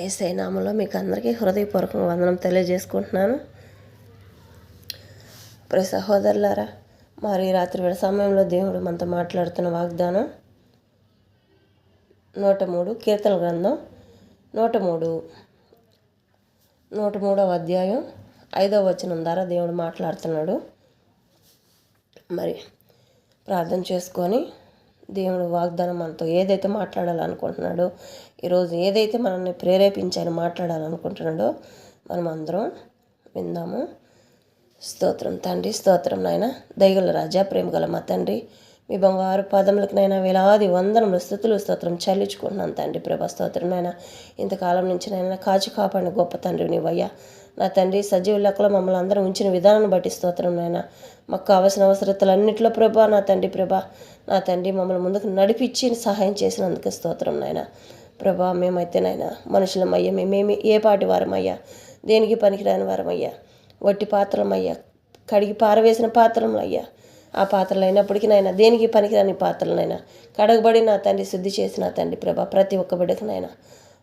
యేసయ్య నామములో మీకు అందరికీ హృదయపూర్వక వందనం తెలియజేసుకుంటున్నాను. ప్రియ సహోదరులారా, మరి రాత్రి వేళ సమయంలో దేవుడు మనతో మాట్లాడుతున్న వాగ్దానం 103 కీర్తన గ్రంథం 103వ అధ్యాయం 5వ వచనం ద్వారా దేవుడు మాట్లాడుతున్నాడు. మరి ప్రార్థన చేసుకొని దేవుడు వాగ్దానం మనతో ఏదైతే మాట్లాడాలనుకుంటున్నాడో, ఈరోజు ఏదైతే మనల్ని ప్రేరేపించాలని మాట్లాడాలనుకుంటున్నాడో మనం అందరం విందాము. స్తోత్రం తండ్రి, స్తోత్రం నాయన, దయగల రాజా, ప్రేమగల మా తండ్రి, మీ బంగారు పాదములకు నైనా వేలాది వందనములు స్తుతులు స్తోత్రం చెల్లించుకుంటున్నాను తండ్రి. ప్రభా స్తోత్రం నాయన, ఇంతకాలం నుంచి నైనా కాచి కాపాడిన గొప్ప తండ్రి నీవయ్యా. నా తండ్రి, సజీవ లెక్కలో మమ్మల్ని అందరం ఉంచిన విధానాన్ని బట్టి స్తోత్రం నాయన. మాకు కావాల్సిన అవసరతలన్నింటిలో ప్రభా, నా తండ్రి మమ్మల్ని ముందుకు నడిపించి సహాయం చేసినందుకు స్తోత్రం నాయన. ప్రభా, మేమైతే నాయన మనుషులమయ్యా, మేమేమి ఏ పాటి వారమయ్యా, దేనికి పనికిరాని వారమయ్యా, వట్టి పాత్రలమయ్యా, కడిగి పారవేసిన పాత్రలయ్యా. ఆ పాత్రలు అయినప్పటికీ నాయన దేనికి పనికిరాని పాత్రలనైనా కడగబడి నా తండ్రి శుద్ధి చేసిన తండ్రి ప్రభా, ప్రతి ఒక్క బిడ్డకు నాయన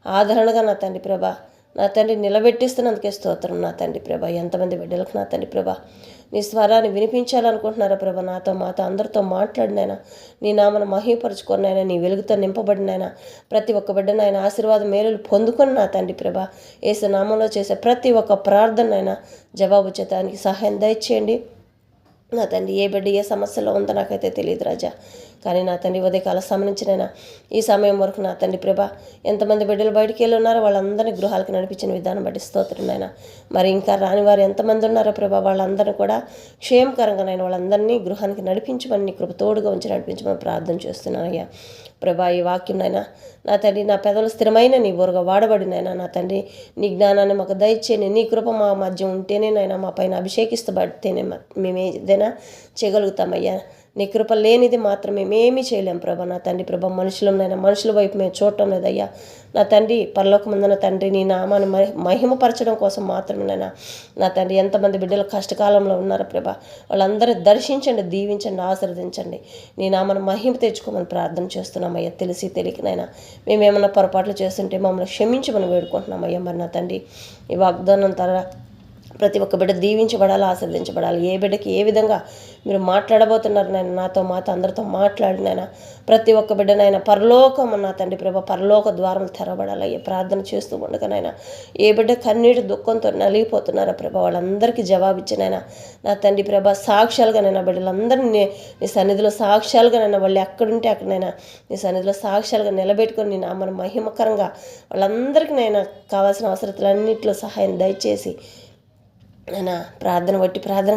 ఆదరణగా నా తండ్రి ప్రభా, నా తండ్రి నిలబెట్టిస్తున్నందుకే స్తోత్రం నా తండ్రి ప్రభా. ఎంతమంది బిడ్డలకు నా తండ్రి ప్రభా నీ స్వరాన్ని వినిపించాలనుకుంటున్నారా ప్రభా, మాతో అందరితో మాట్లాడినైనా, నీ నామను మహిమపరుచుకున్నైనా, నీ వెలుగుతో నింపబడినైనా ప్రతి ఒక్క బిడ్డనైనా ఆశీర్వాదం మేలులు పొందుకొని నా తండ్రి ప్రభా, యేసు నామంలో చేసే ప్రతి ఒక్క ప్రార్థనైనా జవాబు చేతానికి సహాయం దయచేయండి నా తండ్రి. ఏ బిడ్డ ఏ సమస్యలో ఉందో నాకైతే తెలియదు రాజా, కానీ నా తండ్రి ఉదయకాల సంబంధించినైనా ఈ సమయం వరకు నా తండ్రి ప్రభా ఎంతమంది బిడ్డలు బయటికి వెళ్ళి ఉన్నారో వాళ్ళందరినీ గృహాలకు నడిపించిన విధానం బట్టి స్తోత్రంనైనా. మరి ఇంకా రాని వారు ఎంతమంది ఉన్నారో ప్రభా, వాళ్ళందరినీ కూడా క్షేమకరంగానైనా వాళ్ళందరినీ గృహానికి నడిపించమని నీ కృప తోడుగా ఉంచి నడిపించమని ప్రార్థన చేస్తున్నానయ్యా. ప్రభా, ఈ వాక్యంనైనా నా తండ్రి నా పెదవులు స్థిరమైన నీ ఊరుగా వాడబడినైనా నా తండ్రి నీ జ్ఞానాన్ని మాకు దయచేయని, నీ కృప మా మధ్య ఉంటేనే నైనా మా పైన అభిషేకిస్తబడితేనే మేము ఏదైనా చేయగలుగుతామయ్యా. నీ కృప లేనిది మాత్రం మేమేమీ చేయలేం ప్రభా. నా తండ్రి ప్రభా, మనుషుల వైపు మేము చూడటం లేదయ్యా. నా తండ్రి పరలోకమందున తండ్రి నీ నామాన్ని మహిమపరచడం కోసం మాత్రమేనైనా నా తండ్రి ఎంతమంది బిడ్డలు కష్టకాలంలో ఉన్నారో ప్రభా, వాళ్ళందరూ దర్శించండి, దీవించండి, ఆశీర్వదించండి, నీ నామాన్ని మహిమ తెచ్చుకోమని ప్రార్థన చేస్తున్నామయ్యా. తెలిసి తెలియకనైనా మేమేమన్నా పొరపాట్లు చేస్తుంటే మమ్మల్ని క్షమించమని వేడుకుంటున్నామయ్యా. మరి నా తండ్రి ఈ వాగ్దానం ద్వారా ప్రతి ఒక్క బిడ్డ దీవించబడాలి, ఆశీర్వదించబడాలి. ఏ బిడ్డకి ఏ విధంగా మీరు మాట్లాడబోతున్నారు నాయన, మాతో అందరితో మాట్లాడినైనా ప్రతి ఒక్క బిడ్డనైనా పరలోకం నా తండ్రి ప్రభా, పరలోక ద్వారములు తెరవబడాలయ్యా. ప్రార్థన చేస్తూ ఉండగానైనా ఏ బిడ్డ కన్నీటి దుఃఖంతో నలిగిపోతున్నారా ప్రభా, వాళ్ళందరికీ జవాబిచ్చినైనా నా తండ్రి ప్రభా సాక్ష్యాలుగానైనా బిడ్డలందరినీ నీ సన్నిధిలో సాక్ష్యాలుగానైనా వాళ్ళు ఎక్కడుంటే అక్కడనైనా నీ సన్నిధిలో సాక్ష్యాలుగా నిలబెట్టుకొని నీ నామను మహిమకరంగా వాళ్ళందరికీ నైనా కావాల్సిన అవసరతలన్నింటిలో సహాయం దయచేసి నాయనా. వట్టి ప్రార్థన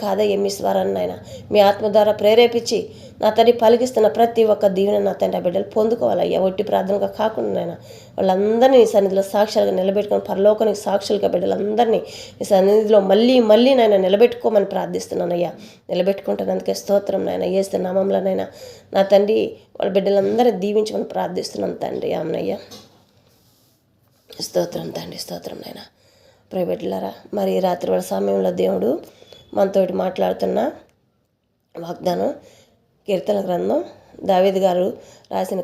కాదయ్యా, మీ స్వరాన్ని ఆయన మీ ఆత్మ ద్వారా ప్రేరేపించి నా తండ్రి పలికిస్తున్న ప్రతి ఒక్క దీవెన నా తండ్రి ఆ బిడ్డలు పొందుకోవాలయ్యా. వట్టి ప్రార్థనగా కాకుండా నాయన వాళ్ళందరినీ ఈ సన్నిధిలో సాక్ష్యాలుగా నిలబెట్టుకొని పరలోకానికి సాక్షులుగా బిడ్డలందరినీ ఈ సన్నిధిలో మళ్ళీ నాయన నిలబెట్టుకోమని ప్రార్థిస్తున్నానయ్యా. నిలబెట్టుకుంటున్నందుకే స్తోత్రం నాయన. యేసు నామంలోనైనా నా తండ్రి వాళ్ళ బిడ్డలందరినీ దీవించమని ప్రార్థిస్తున్నాను తండ్రి. ఆమెనయ్యా. స్తోత్రం తండ్రి, స్తోత్రం నాయన. ప్రైవేట్లారా, మరి రాత్రి వేళ సమయంలో దేవుడు మనతోటి మాట్లాడుతున్న వాగ్దానం కీర్తన గ్రంథం దావీదు గారు రాసిన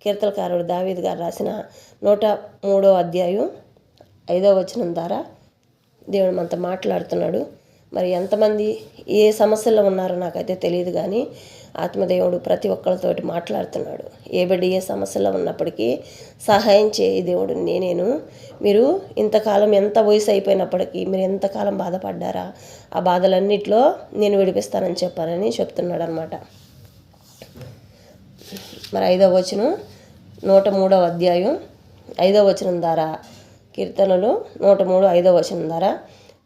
కీర్తనకారుడు దావీదు గారు రాసిన 103వ అధ్యాయం 5వ వచనం ద్వారా దేవుడు మనతో మాట్లాడుతున్నాడు. మరి ఎంతమంది ఏ సమస్యల్లో ఉన్నారో నాకైతే తెలియదు, కానీ ఆత్మదేవుడు ప్రతి ఒక్కరితోటి మాట్లాడుతున్నాడు. ఏ బిడ్డ ఏ సమస్యలో ఉన్నప్పటికీ సహాయం చేయి దేవుడు నేనేను. మీరు ఇంతకాలం ఎంత వయసు అయిపోయినప్పటికీ మీరు ఎంతకాలం బాధపడ్డారా, ఆ బాధలన్నిటిలో నేను విడిపిస్తానని చెప్పానని చెప్తున్నాడు అనమాట. మరి 5వ వచనం 103వ అధ్యాయం 5వ వచనం ద్వారా కీర్తనలు 103 5వ వచనం ద్వారా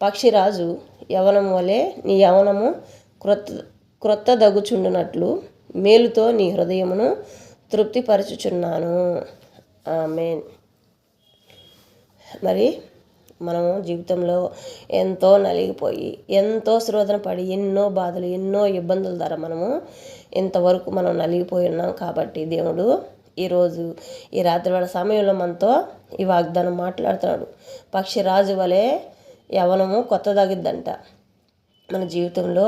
పక్షిరాజు యవనం వలె నీ యవనము క్రొత్త దగుచుండునట్లు మేలుతో నీ హృదయమును తృప్తిపరచుచున్నాను. ఆమేన్. మరి మనము జీవితంలో ఎంతో నలిగిపోయి ఎంతో శోధన పడి ఎన్నో బాధలు ఎన్నో ఇబ్బందుల ద్వారా మనము ఇంతవరకు మనం నలిగిపోయి ఉన్నాం. కాబట్టి దేవుడు ఈరోజు ఈ రాత్రి వేళ సమయంలో మనతో ఈ వాగ్దానం మాట్లాడుతున్నాడు. పక్షిరాజు వలె యవనము కొత్తదగిద్దంట. మన జీవితంలో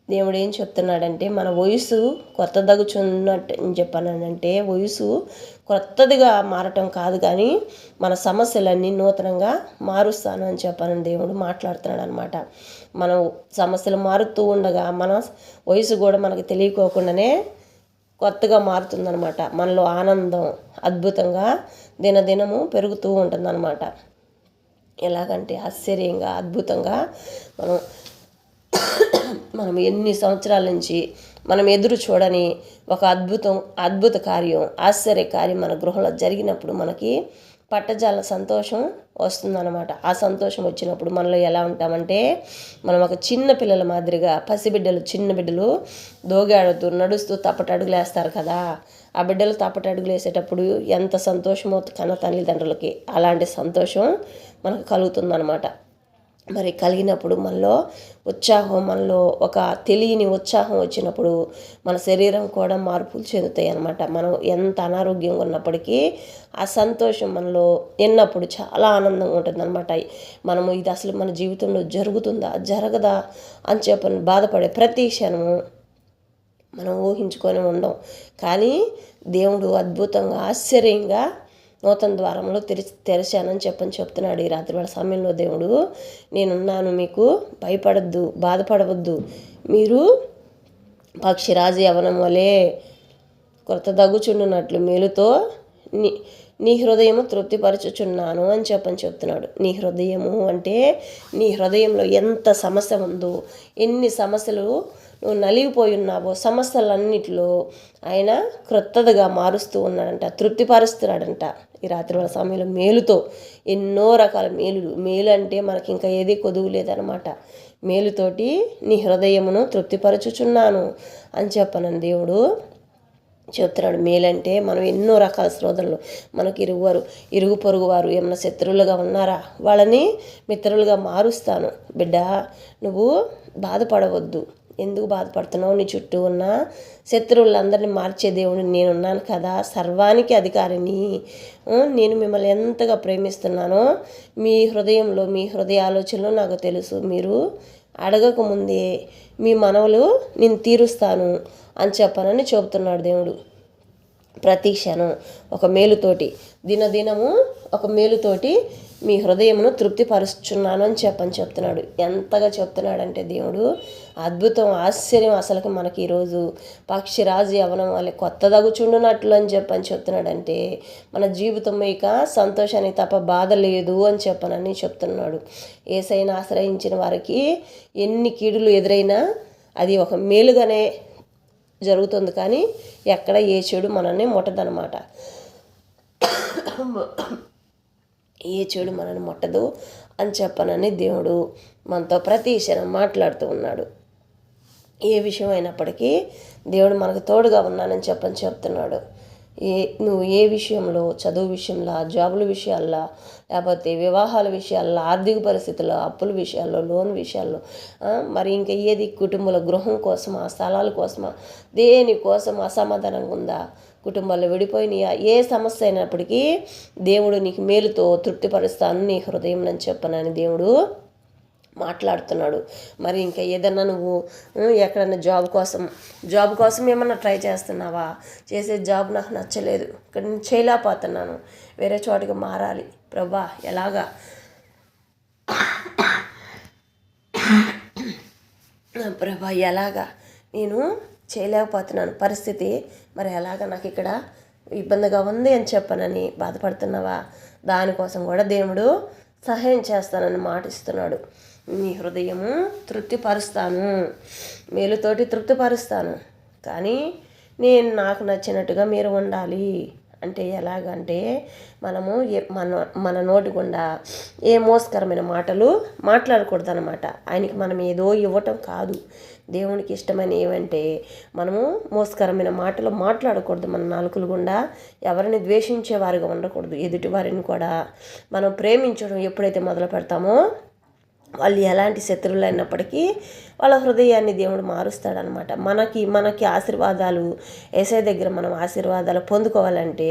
దేవుడు ఏం చెప్తున్నాడంటే మన వయసు కొత్తదగుచున్నట్టు అని చెప్పానంటే వయసు కొత్తదిగా మారటం కాదు, కానీ మన సమస్యలన్నీ నూతనంగా మారుస్తాను అని చెప్పాను దేవుడు మాట్లాడుతున్నాడు అనమాట. మనం సమస్యలు మారుతూ ఉండగా మన వయసు కూడా మనకు తెలియకోకుండానే కొత్తగా మారుతుందన్నమాట. మనలో ఆనందం అద్భుతంగా దినదినము పెరుగుతూ ఉంటుందన్నమాట. ఎలాగంటే ఆశ్చర్యంగా అద్భుతంగా మనం ఎన్ని సంవత్సరాల నుంచి మనం ఎదురు చూడని ఒక అద్భుత కార్యం, ఆశ్చర్య కార్యం మన గృహంలో జరిగినప్పుడు మనకి పట్టజాల సంతోషం వస్తుందన్నమాట. ఆ సంతోషం వచ్చినప్పుడు మనలో ఎలా ఉంటామంటే మనం ఒక చిన్న పిల్లల మాదిరిగా చిన్న బిడ్డలు దోగాడుతూ నడుస్తూ తప్పటడుగులు వేస్తారు కదా, ఆ బిడ్డలు తప్పటడుగులు వేసేటప్పుడు ఎంత సంతోషమో కన్న తల్లిదండ్రులకి అలాంటి సంతోషం మనకు కలుగుతుందన్నమాట. మరి కలిగినప్పుడు మనలో ఉత్సాహం, మనలో ఒక తెలియని ఉత్సాహం వచ్చినప్పుడు మన శరీరం కూడా మార్పులు చెందుతాయి అన్నమాట. మనం ఎంత అనారోగ్యంగా ఉన్నప్పటికీ ఆ సంతోషం మనలో ఎన్నప్పుడు చాలా ఆనందంగా ఉంటుందన్నమాట. మనము ఇది అసలు మన జీవితంలో జరుగుతుందా జరగదా అని చెప్పని బాధపడే ప్రతి క్షణము మనం ఊహించుకొని ఉండం. కానీ దేవుడు అద్భుతంగా ఆశ్చర్యంగా నూతన ద్వారంలో తెరిచానని చెప్తున్నాడు ఈ రాత్రి వేళ సమయంలో. దేవుడు నేనున్నాను, మీకు భయపడద్దు, బాధపడవద్దు, మీరు పక్షిరాజు యవనం వలె కొత్త దగ్గుచుండునట్లు మేలుతో నీ హృదయము తృప్తిపరచుచున్నాను అని చెప్తున్నాడు. నీ హృదయము అంటే నీ హృదయంలో ఎంత సమస్య ఉందో, ఎన్ని సమస్యలు నువ్వు నలిగిపోయి ఉన్నావో సమస్యలన్నిటిలో ఆయన క్రొత్తదిగా మారుస్తూ ఉన్నాడంట, తృప్తిపరుస్తున్నాడంట. ఈ రాత్రి వాళ్ళ సమయంలో మేలుతో ఎన్నో రకాల మేలు అంటే మనకి ఇంకా ఏది కొదువు లేదనమాట. మేలుతోటి నీ హృదయమును తృప్తిపరచుచున్నాను అని చెప్పనని దేవుడు చెప్తున్నాడు. మేలంటే మనం ఎన్నో రకాల శ్రోతలు, మనకి ఇరుగు పొరుగు వారు ఏమన్నా శత్రువులుగా ఉన్నారా, వాళ్ళని మిత్రులుగా మారుస్తాను. బిడ్డ నువ్వు బాధపడవద్దు, ఎందుకు బాధపడుతున్నావు? నీ చుట్టూ ఉన్న శత్రువులందరినీ మార్చే దేవుడిని నేనున్నాను కదా, సర్వానికి అధికారిని. నేను మిమ్మల్ని ఎంతగా ప్రేమిస్తున్నానో మీ హృదయంలో మీ హృదయ ఆలోచనలు నాకు తెలుసు. మీరు అడగకముందే మీ మనవులు నేను తీరుస్తాను అని చెప్పనని చెబుతున్నాడు దేవుడు. ప్రతి క్షణం ఒక మేలుతోటి దినదినము ఒక మేలుతోటి మీ హృదయమును తృప్తిపరుచున్నాను అని చెప్తున్నాడు. ఎంతగా చెప్తున్నాడంటే దేవుడు అద్భుతం, ఆశ్చర్యం. అసలుకి మనకి ఈరోజు పక్షిరాజు యవనం వాళ్ళ కొత్తదగుచుండునట్లు అని చెప్తున్నాడంటే మన జీవితం ఇక సంతోషానికి తప్ప బాధ లేదు అని చెప్తున్నాడు. యేసయ్యను ఆశ్రయించిన వారికి ఎన్ని కీడులు ఎదురైనా అది ఒక మేలుగానే జరుగుతుంది, కానీ ఎక్కడ ఏ చెడు మనల్ని ముట్టదనమాట. ఏ చెడు మనల్ని ముట్టదు అని చెప్పనని దేవుడు మనతో ప్రతి క్షణం మాట్లాడుతూ ఉన్నాడు. ఏ విషయం అయినప్పటికీ దేవుడు మనకు తోడుగా ఉన్నానని చెప్తున్నాడు. నువ్వు ఏ విషయంలో, చదువు విషయంలో, జాబుల విషయాల్లో, లేకపోతే వివాహాల విషయాల్లో, ఆర్థిక పరిస్థితుల్లో, అప్పుల విషయాల్లో, లోన్ విషయాల్లో, మరి ఇంకా ఏది కుటుంబంలో గృహం కోసమా, స్థలాల కోసమా, దేనికోసం అసమాధానంగా ఉందా, కుటుంబాల్లో విడిపోయినాయా, ఏ సమస్య అయినప్పటికీ దేవుడు నీకు మేలుతో తృప్తిపరుస్తాను నీ హృదయం అని చెప్పనని దేవుడు మాట్లాడుతున్నాడు. మరి ఇంకా ఏదన్నా నువ్వు ఎక్కడన్నా జాబ్ కోసం ఏమన్నా ట్రై చేస్తున్నావా? చేసే జాబ్ నాకు నచ్చలేదు, ఇక్కడ నేను చేయలేకపోతున్నాను, వేరే చోటికి మారాలి ప్రభా, ఎలాగా ప్రభా ఎలాగా నేను చేయలేకపోతున్నాను పరిస్థితి, మరి ఎలాగా నాకు ఇక్కడ ఇబ్బందిగా ఉంది అని చెప్పనని బాధపడుతున్నావా? దానికోసం కూడా దేవుడు సహాయం చేస్తానని మాటిస్తున్నాడు. నీ హృదయము తృప్తిపరుస్తాను, మేలుతోటి తృప్తిపరుస్తాను, కానీ నేను నాకు నచ్చినట్టుగా మీరు ఉండాలి. అంటే ఎలాగంటే మనము మన నోటి గుండా ఏ మోసకరమైన మాటలు మాట్లాడకూడదు అనమాట. ఆయనకి మనం ఏదో ఇవ్వటం కాదు, దేవునికి ఇష్టమైన ఏమంటే మనము మోసకరమైన మాటలు మాట్లాడకూడదు. మన నాలుకల గుండా ఎవరిని ద్వేషించే వారిగా ఉండకూడదు. ఎదుటి వారిని కూడా మనం ప్రేమించడం ఎప్పుడైతే మొదలు పెడతామో వాళ్ళు ఎలాంటి శత్రువులు అయినప్పటికీ వాళ్ళ హృదయాన్ని దేవుడు మారుస్తాడనమాట. మనకి ఆశీర్వాదాలు యేసయ్య దగ్గర మనం ఆశీర్వాదాలు పొందుకోవాలంటే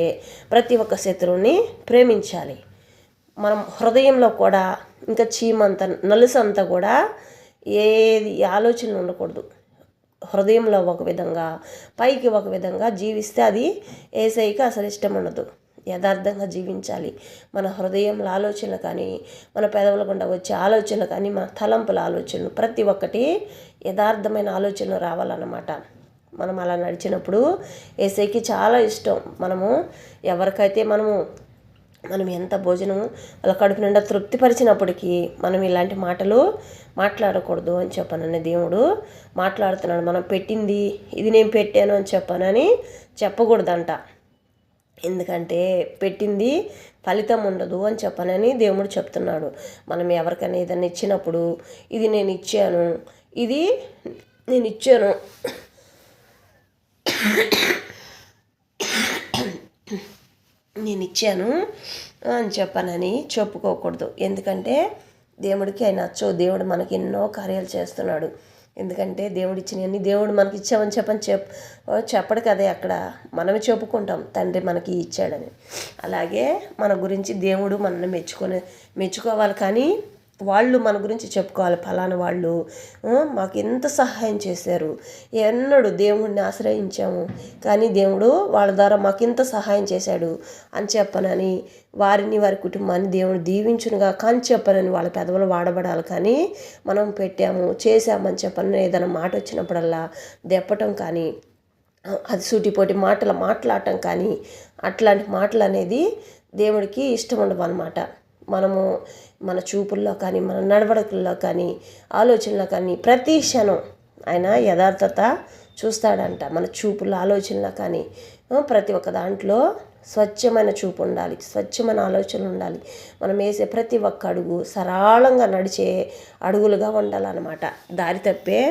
ప్రతి ఒక్క శత్రువుని ప్రేమించాలి. మనం హృదయంలో కూడా ఇంకా చీమంత నలుసంతా కూడా ఏది ఆలోచనలు ఉండకూడదు. హృదయంలో ఒక విధంగా, పైకి ఒక విధంగా జీవిస్తే అది యేసయ్యకి అసలు ఇష్టం ఉండదు. యథార్థంగా జీవించాలి. మన హృదయంలో ఆలోచనలు కానీ, మన పెదవుల గుండా వచ్చే ఆలోచనలు కానీ, మన తలంపుల ఆలోచనలు ప్రతి ఒక్కటి యథార్థమైన ఆలోచనలు రావాలన్నమాట. మనం అలా నడిచినప్పుడు యేసయ్యకి చాలా ఇష్టం. మనము ఎవరికైతే మనం ఎంత భోజనం వాళ్ళ కడుపు నిండా తృప్తిపరిచినప్పటికీ మనం ఇలాంటి మాటలు మాట్లాడకూడదు అని చెప్పానని దేవుడు మాట్లాడుతున్నాడు. మనం పెట్టింది ఇది నేను పెట్టాను అని చెప్పానని చెప్పకూడదంట. ఎందుకంటే పెట్టింది ఫలితం ఉండదు అని చెప్పనని దేవుడు చెప్తున్నాడు. మనం ఎవరికైనా ఏదైనా ఇచ్చినప్పుడు ఇది నేను ఇచ్చాను అని చెప్పనని చెప్పుకోకూడదు. ఎందుకంటే దేవుడికి ఆయన నచ్చవు. దేవుడు మనకి ఎన్నో కార్యాలు చేస్తున్నాడు. ఎందుకంటే దేవుడు ఇచ్చినవన్నీ దేవుడు మనకి ఇచ్చామని చెప్పడు కదా. అక్కడ మనమే చెప్పుకుంటాం తండ్రి మనకి ఇచ్చాడని. అలాగే మన గురించి దేవుడు మనల్ని మెచ్చుకోవాలి, కానీ వాళ్ళు మన గురించి చెప్పుకోవాలి. ఫలానా వాళ్ళు మాకు ఎంత సహాయం చేశారు, ఎన్నడూ దేవుడిని ఆశ్రయించాము కానీ దేవుడు వాళ్ళ ద్వారా మాకు ఇంత సహాయం చేశాడు అని చెప్పనని వారిని వారి కుటుంబాన్ని దేవుడు దీవించునుగా కానీ చెప్పనని వాళ్ళ పెదవులు వాడబడాలి. కానీ మనం పెట్టాము చేశామని చెప్పని ఏదైనా మాట వచ్చినప్పుడల్లా దెప్పటం కానీ, అది సూటిపోటి మాటలు మాట్లాడటం కానీ, అట్లాంటి మాటలు అనేది దేవుడికి ఇష్టం ఉండవు అన్నమాట. మనము మన చూపుల్లో కానీ, మన నడవడికల్లో కానీ, ఆలోచనలో కానీ ప్రతి క్షణం ఆయన యథార్థత చూస్తాడంట. మన చూపుల్లో ఆలోచనలో కానీ ప్రతి ఒక్క దాంట్లో స్వచ్ఛమైన చూపు ఉండాలి, స్వచ్ఛమైన ఆలోచనలు ఉండాలి. మనం వేసే ప్రతి ఒక్క అడుగు సరళంగా నడిచే అడుగులుగా ఉండాలన్నమాట. దారి తప్పే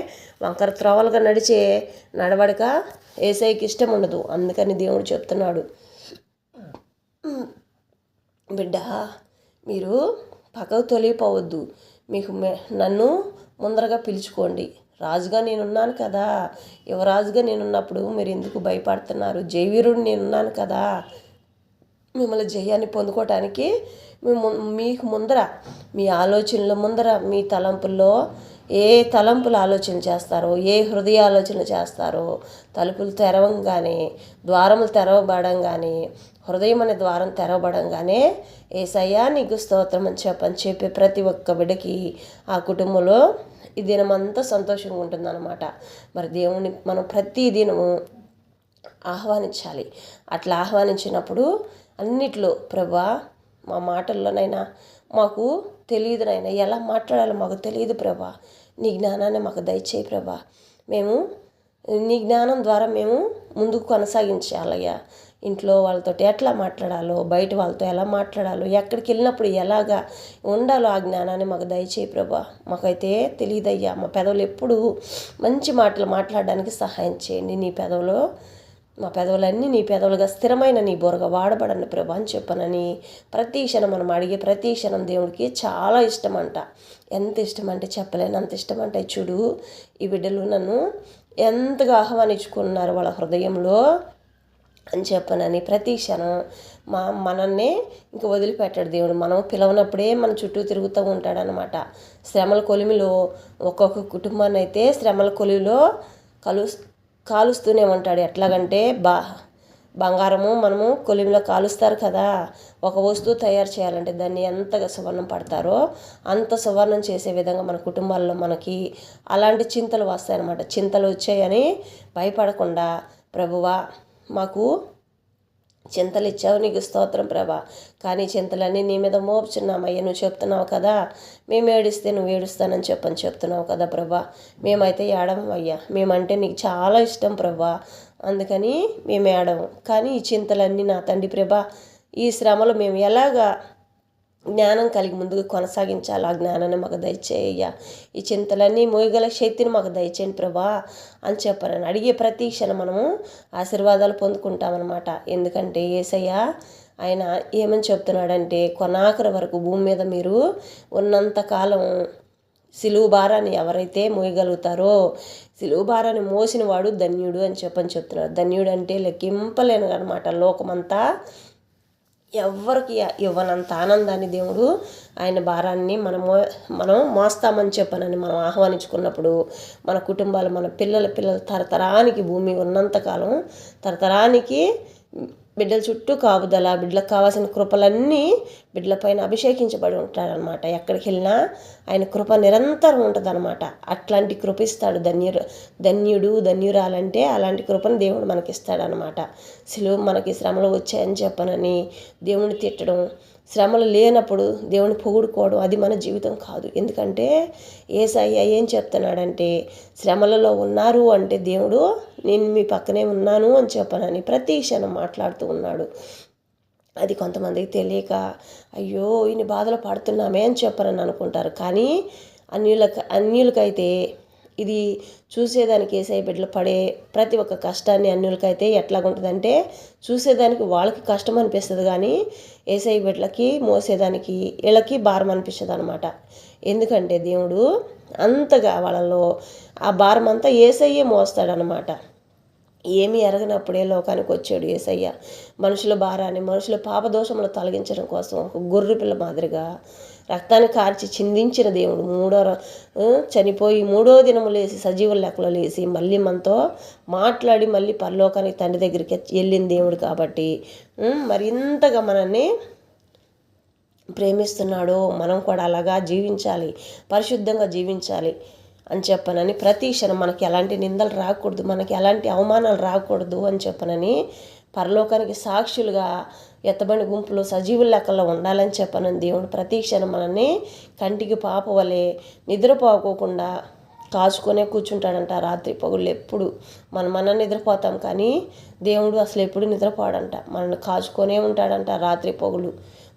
వంకర త్రోవలుగా నడిచే నడవడిక యేసయ్యకి ఇష్టం ఉండదు. అందుకని దేవుడు చెప్తున్నాడు, బిడ్డ మీరు పక్కకు తొలిగిపోవద్దు, మీకు నన్ను ముందరగా పిలుచుకోండి. రాజుగా నేనున్నాను కదా, యువరాజుగా నేనున్నప్పుడు మీరు ఎందుకు భయపడుతున్నారు? జయవీరుడు నేనున్నాను కదా. మిమ్మల్ని జయాన్ని పొందుకోవటానికి మీకు ముందర, మీ ఆలోచనల ముందర, మీ తలంపుల్లో ఏ తలంపులు ఆలోచన చేస్తారో, ఏ హృదయ ఆలోచన చేస్తారో, తలుపులు తెరవంగానే, ద్వారములు తెరవబడంగానే, హృదయం అనే ద్వారం తెరవబడంగానే యేసయ్యా నీకు స్తోత్రం అని చెప్పే ప్రతి ఒక్క బిడ్డకి ఆ కుటుంబంలో ఈ దినమంతా సంతోషంగా ఉంటుందన్నమాట. మరి దేవుని మనం ప్రతి దినము ఆహ్వానించాలి. అట్లా ఆహ్వానించినప్పుడు అన్నిట్లో ప్రభా మా మాటల్లోనైనా మాకు తెలియదునైనా, ఎలా మాట్లాడాలో మాకు తెలియదు ప్రభా, నీ జ్ఞానాన్ని మాకు దయచేయి ప్రభా. మేము నీ జ్ఞానం ద్వారా మేము ముందుకు కొనసాగించాలయ్యా. ఇంట్లో వాళ్ళతో ఎట్లా మాట్లాడాలో, బయట వాళ్ళతో ఎలా మాట్లాడాలో, ఎక్కడికి వెళ్ళినప్పుడు ఎలాగా ఉండాలో ఆ జ్ఞానాన్ని మాకు దయచేయి ప్రభా. మాకైతే తెలియదయ్యా. మా పెదవులు ఎప్పుడు మంచి మాటలు మాట్లాడడానికి సహాయం చేయండి. మా పెదవులన్నీ నీ పెదవులుగా స్థిరమైన నీ బోరగా వాడబడండి ప్రభా అని చెప్పనని ప్రతి క్షణం మనం అడిగే ప్రతి క్షణం దేవుడికి చాలా ఇష్టమంట. ఎంత ఇష్టమంటే చెప్పలేను, అంత ఇష్టమంటే చూడు ఈ బిడ్డలు నన్ను ఎంతగా ఆహ్వానించుకున్నారు వాళ్ళ హృదయంలో అని చెప్పనని ప్రతి క్షణం మనల్ని ఇంక వదిలిపెట్టాడు దేవుడు. మనం పిలవనప్పుడే మన చుట్టూ తిరుగుతూ ఉంటాడనమాట. శ్రమల కొలిమిలో ఒక్కొక్క కుటుంబాన్ని అయితే శ్రమల కొలిమిలో కాలుస్తూనే ఉంటాడు. ఎట్లాగంటే బంగారము మనము కొలిమిలో కాలుస్తారు కదా, ఒక వస్తువు తయారు చేయాలంటే దాన్ని ఎంతగా సువర్ణం పడతారో అంత సువర్ణం చేసే విధంగా మన కుటుంబాల్లో మనకి అలాంటి చింతలు వస్తాయన్నమాట. చింతలు వచ్చాయని భయపడకుండా, ప్రభువా మాకు చింతలు ఇచ్చావు, నీకు స్తోత్రం ప్రభా, కానీ చింతలన్నీ నీ మీద మోపుచున్నామయ్యా. నువ్వు చెప్తున్నావు కదా, మేము ఏడిస్తే నువ్వు ఏడుస్తానని చెప్తున్నావు కదా ప్రభా. మేమైతే ఏడమయ్యా, మేమంటే నీకు చాలా ఇష్టం ప్రభా, అందుకని మేము ఏడము. కానీ ఈ చింతలన్నీ నా తండ్రి ప్రభా, ఈ శ్రమలు మేము ఎలాగా జ్ఞానం కలిగి ముందుకు కొనసాగించాలి, ఆ జ్ఞానాన్ని మాకు దయచేయ్యా. ఈ చింతలన్నీ మోయగల శక్తిని మాకు దయచేయండి ప్రభా అని చెప్పాను. అడిగే ప్రతి క్షణం మనము ఆశీర్వాదాలు పొందుకుంటామన్నమాట. ఎందుకంటే యేసయ్య ఆయన ఏమని చెప్తున్నాడంటే, కొనాఖరి వరకు భూమి మీద మీరు ఉన్నంతకాలం సిలువు భారాన్ని ఎవరైతే మోయగలుగుతారో, సిలువు భారాన్ని మోసిన వాడు ధన్యుడు అని చెప్తున్నాడు. ధన్యుడు అంటే లెక్కింపలేను అనమాట. లోకమంతా ఎవరికి ఇవ్వనంత ఆనందాన్ని దేవుడు ఆయన భారాన్ని మనం మోస్తామని చెప్పనని మనం ఆహ్వానించుకున్నప్పుడు మన కుటుంబాలు, మన పిల్లలు తరతరానికి భూమి ఉన్నంతకాలం తరతరానికి బిడ్డల చుట్టూ కాపుదల, బిడ్డలకు కావాల్సిన కృపలన్నీ బిడ్డలపైన అభిషేకించబడి ఉంటాడనమాట. ఎక్కడికి వెళ్ళినా ఆయన కృప నిరంతరం ఉంటుందన్నమాట. అట్లాంటి కృప ఇస్తాడు. ధన్యురాలంటే అలాంటి కృపను దేవుడు మనకిస్తాడనమాట. సిలువ మనకి శ్రమలు వచ్చాయని చెప్పనని దేవుని తిట్టడం, శ్రమలు లేనప్పుడు దేవుని పొగుడుకోవడం అది మన జీవితం కాదు. ఎందుకంటే యేసయ్య ఏం చెప్తున్నాడంటే, శ్రమలలో ఉన్నారు అంటే దేవుడు నేను మీ పక్కనే ఉన్నాను అని చెప్పనని ప్రతి క్షణం మాట్లాడుతూ ఉన్నాడు. అది కొంతమందికి తెలియక అయ్యో ఇన్ని బాధలు పడుతున్నామే అని చెప్పనని అనుకుంటారు. కానీ అన్యులకైతే ఇది చూసేదానికి యేసయ్య బిడ్డలు పడే ప్రతి ఒక్క కష్టాన్ని అన్యులకైతే ఎట్లాగుంటుందంటే చూసేదానికి వాళ్ళకి కష్టం అనిపిస్తుంది, కానీ యేసయ్య బిడ్డలకి మోసేదానికి వీళ్ళకి భారం అనిపిస్తుంది అనమాట. ఎందుకంటే దేవుడు అంతగా వాళ్ళలో ఆ భారం అంతా యేసయ్యే మోస్తాడనమాట. ఏమీ ఎరగనప్పుడే లోకానికి వచ్చాడు యేసయ్య. మనుషుల భారాన్ని, మనుషుల పాపదోషములు తొలగించడం కోసం ఒక గొర్రె పిల్ల మాదిరిగా రక్తాన్ని కార్చి చిందించిన దేవుడు చనిపోయి 3వ దినము లేచి సజీవుల లెక్కలో లేచి మళ్ళీ మనతో మాట్లాడి మళ్ళీ పరలోకానికి తండ్రి దగ్గరికి వెళ్ళిన దేవుడు కాబట్టి మరి ఇంతగా మనల్ని ప్రేమిస్తున్నాడో మనం కూడా అలాగా జీవించాలి, పరిశుద్ధంగా జీవించాలి అని చెప్పనని ప్రతి క్షణం మనకి ఎలాంటి నిందలు రాకూడదు, మనకి ఎలాంటి అవమానాలు రాకూడదు అని చెప్పనని పరలోకానికి సాక్షులుగా ఎత్తబడి గుంపులో సజీవుల లెక్కల్లో ఉండాలని చెప్పనని దేవుడు ప్రతి క్షణం మనల్ని కంటికి పాప వలె నిద్రపోకోకుండా కాచుకొనే కూర్చుంటాడంట. రాత్రి పగుళ్ళు ఎప్పుడు మనం నిద్రపోతాం, కానీ దేవుడు అసలు ఎప్పుడు నిద్రపోడంట. మనల్ని కాచుకొనే ఉంటాడంట రాత్రి పగులు.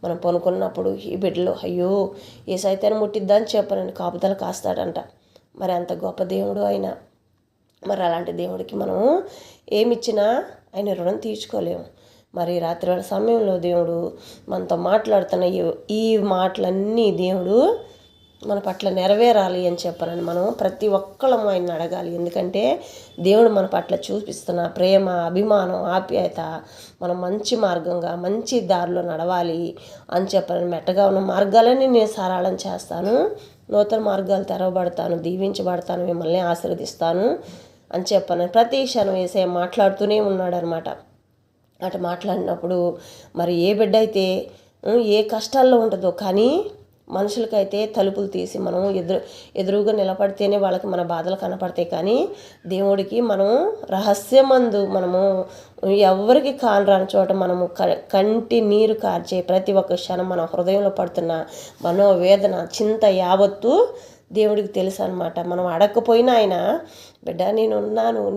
మనం పనుకున్నప్పుడు ఈ బిడ్డలో అయ్యో ఏ సైతాన్ని ముట్టిద్దని చెప్పనని కాపుదల కాస్తాడంట. మరి అంత గొప్ప దేవుడు ఆయన. మరి అలాంటి దేవుడికి మనం ఏమిచ్చినా ఆయన రుణం తీర్చుకోలేము. మరి రాత్రి వేళ సమయంలో దేవుడు మనతో మాట్లాడుతున్న ఈ మాటలన్నీ దేవుడు మన పట్ల నెరవేరాలి అని చెప్పనని మనం ప్రతి ఒక్కళ్ళము ఆయన అడగాలి. ఎందుకంటే దేవుడు మన పట్ల చూపిస్తున్న ప్రేమ, అభిమానం, ఆప్యాయత మనం మంచి మార్గంగా మంచి దారిలో నడవాలి అని చెప్పనని మెట్టగా ఉన్న మార్గాలన్నీ నేను సరళం చేస్తాను, నూతన మార్గాలు తెరవబడతాను, దీవించబడతాను, మిమ్మల్ని ఆశీర్వదిస్తాను అని చెప్పనని ప్రతి క్షణం యేసయ్య మాట్లాడుతూనే ఉన్నాడు అనమాట. అటు మాట్లాడినప్పుడు మరి ఏ బిడ్డ అయితే ఏ కష్టాల్లో ఉంటుందో, కానీ మనుషులకైతే తలుపులు తీసి మనం ఎదురుగా నిలబడితేనే వాళ్ళకి మన బాధలు కనపడతాయి, కానీ దేవుడికి మనం రహస్యమందు మనము ఎవరికి కానరాని చోట మనము కంటి నీరు కార్చే ప్రతి ఒక్క క్షణం మన హృదయంలో పడుతున్న మనోవేదన, చింత యావత్తు దేవుడికి తెలుసు అనమాట. మనం అడగకపోయినా ఆయన బిడ్డ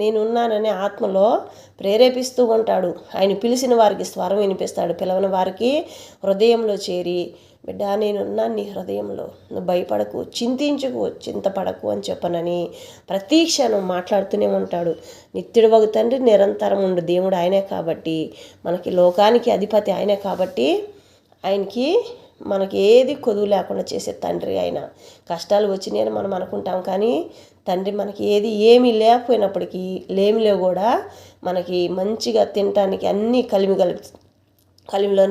నేనున్నానని ఆత్మలో ప్రేరేపిస్తూ ఉంటాడు. ఆయన పిలిచిన వారికి స్వరం వినిపిస్తాడు, పిలవని వారికి హృదయంలో చేరి బిడ్డ నేనున్నాను నీ హృదయంలో, నువ్వు భయపడకు, చింతించుకు, చింతపడకు అని చెప్పనని ప్రతి క్షణం మాట్లాడుతూనే ఉంటాడు. నిత్యుడు ఒక తండ్రి నిరంతరం ఉండు దేవుడు ఆయనే కాబట్టి, మనకి లోకానికి అధిపతి ఆయనే కాబట్టి ఆయనకి మనకి ఏది కొదువు లేకుండా చేసే తండ్రి ఆయన. కష్టాలు వచ్చినాయని మనం అనుకుంటాం, కానీ తండ్రి మనకి ఏమీ లేకపోయినప్పటికీ లేమిలో కూడా మనకి మంచిగా తినటానికి అన్నీ కలిమిలో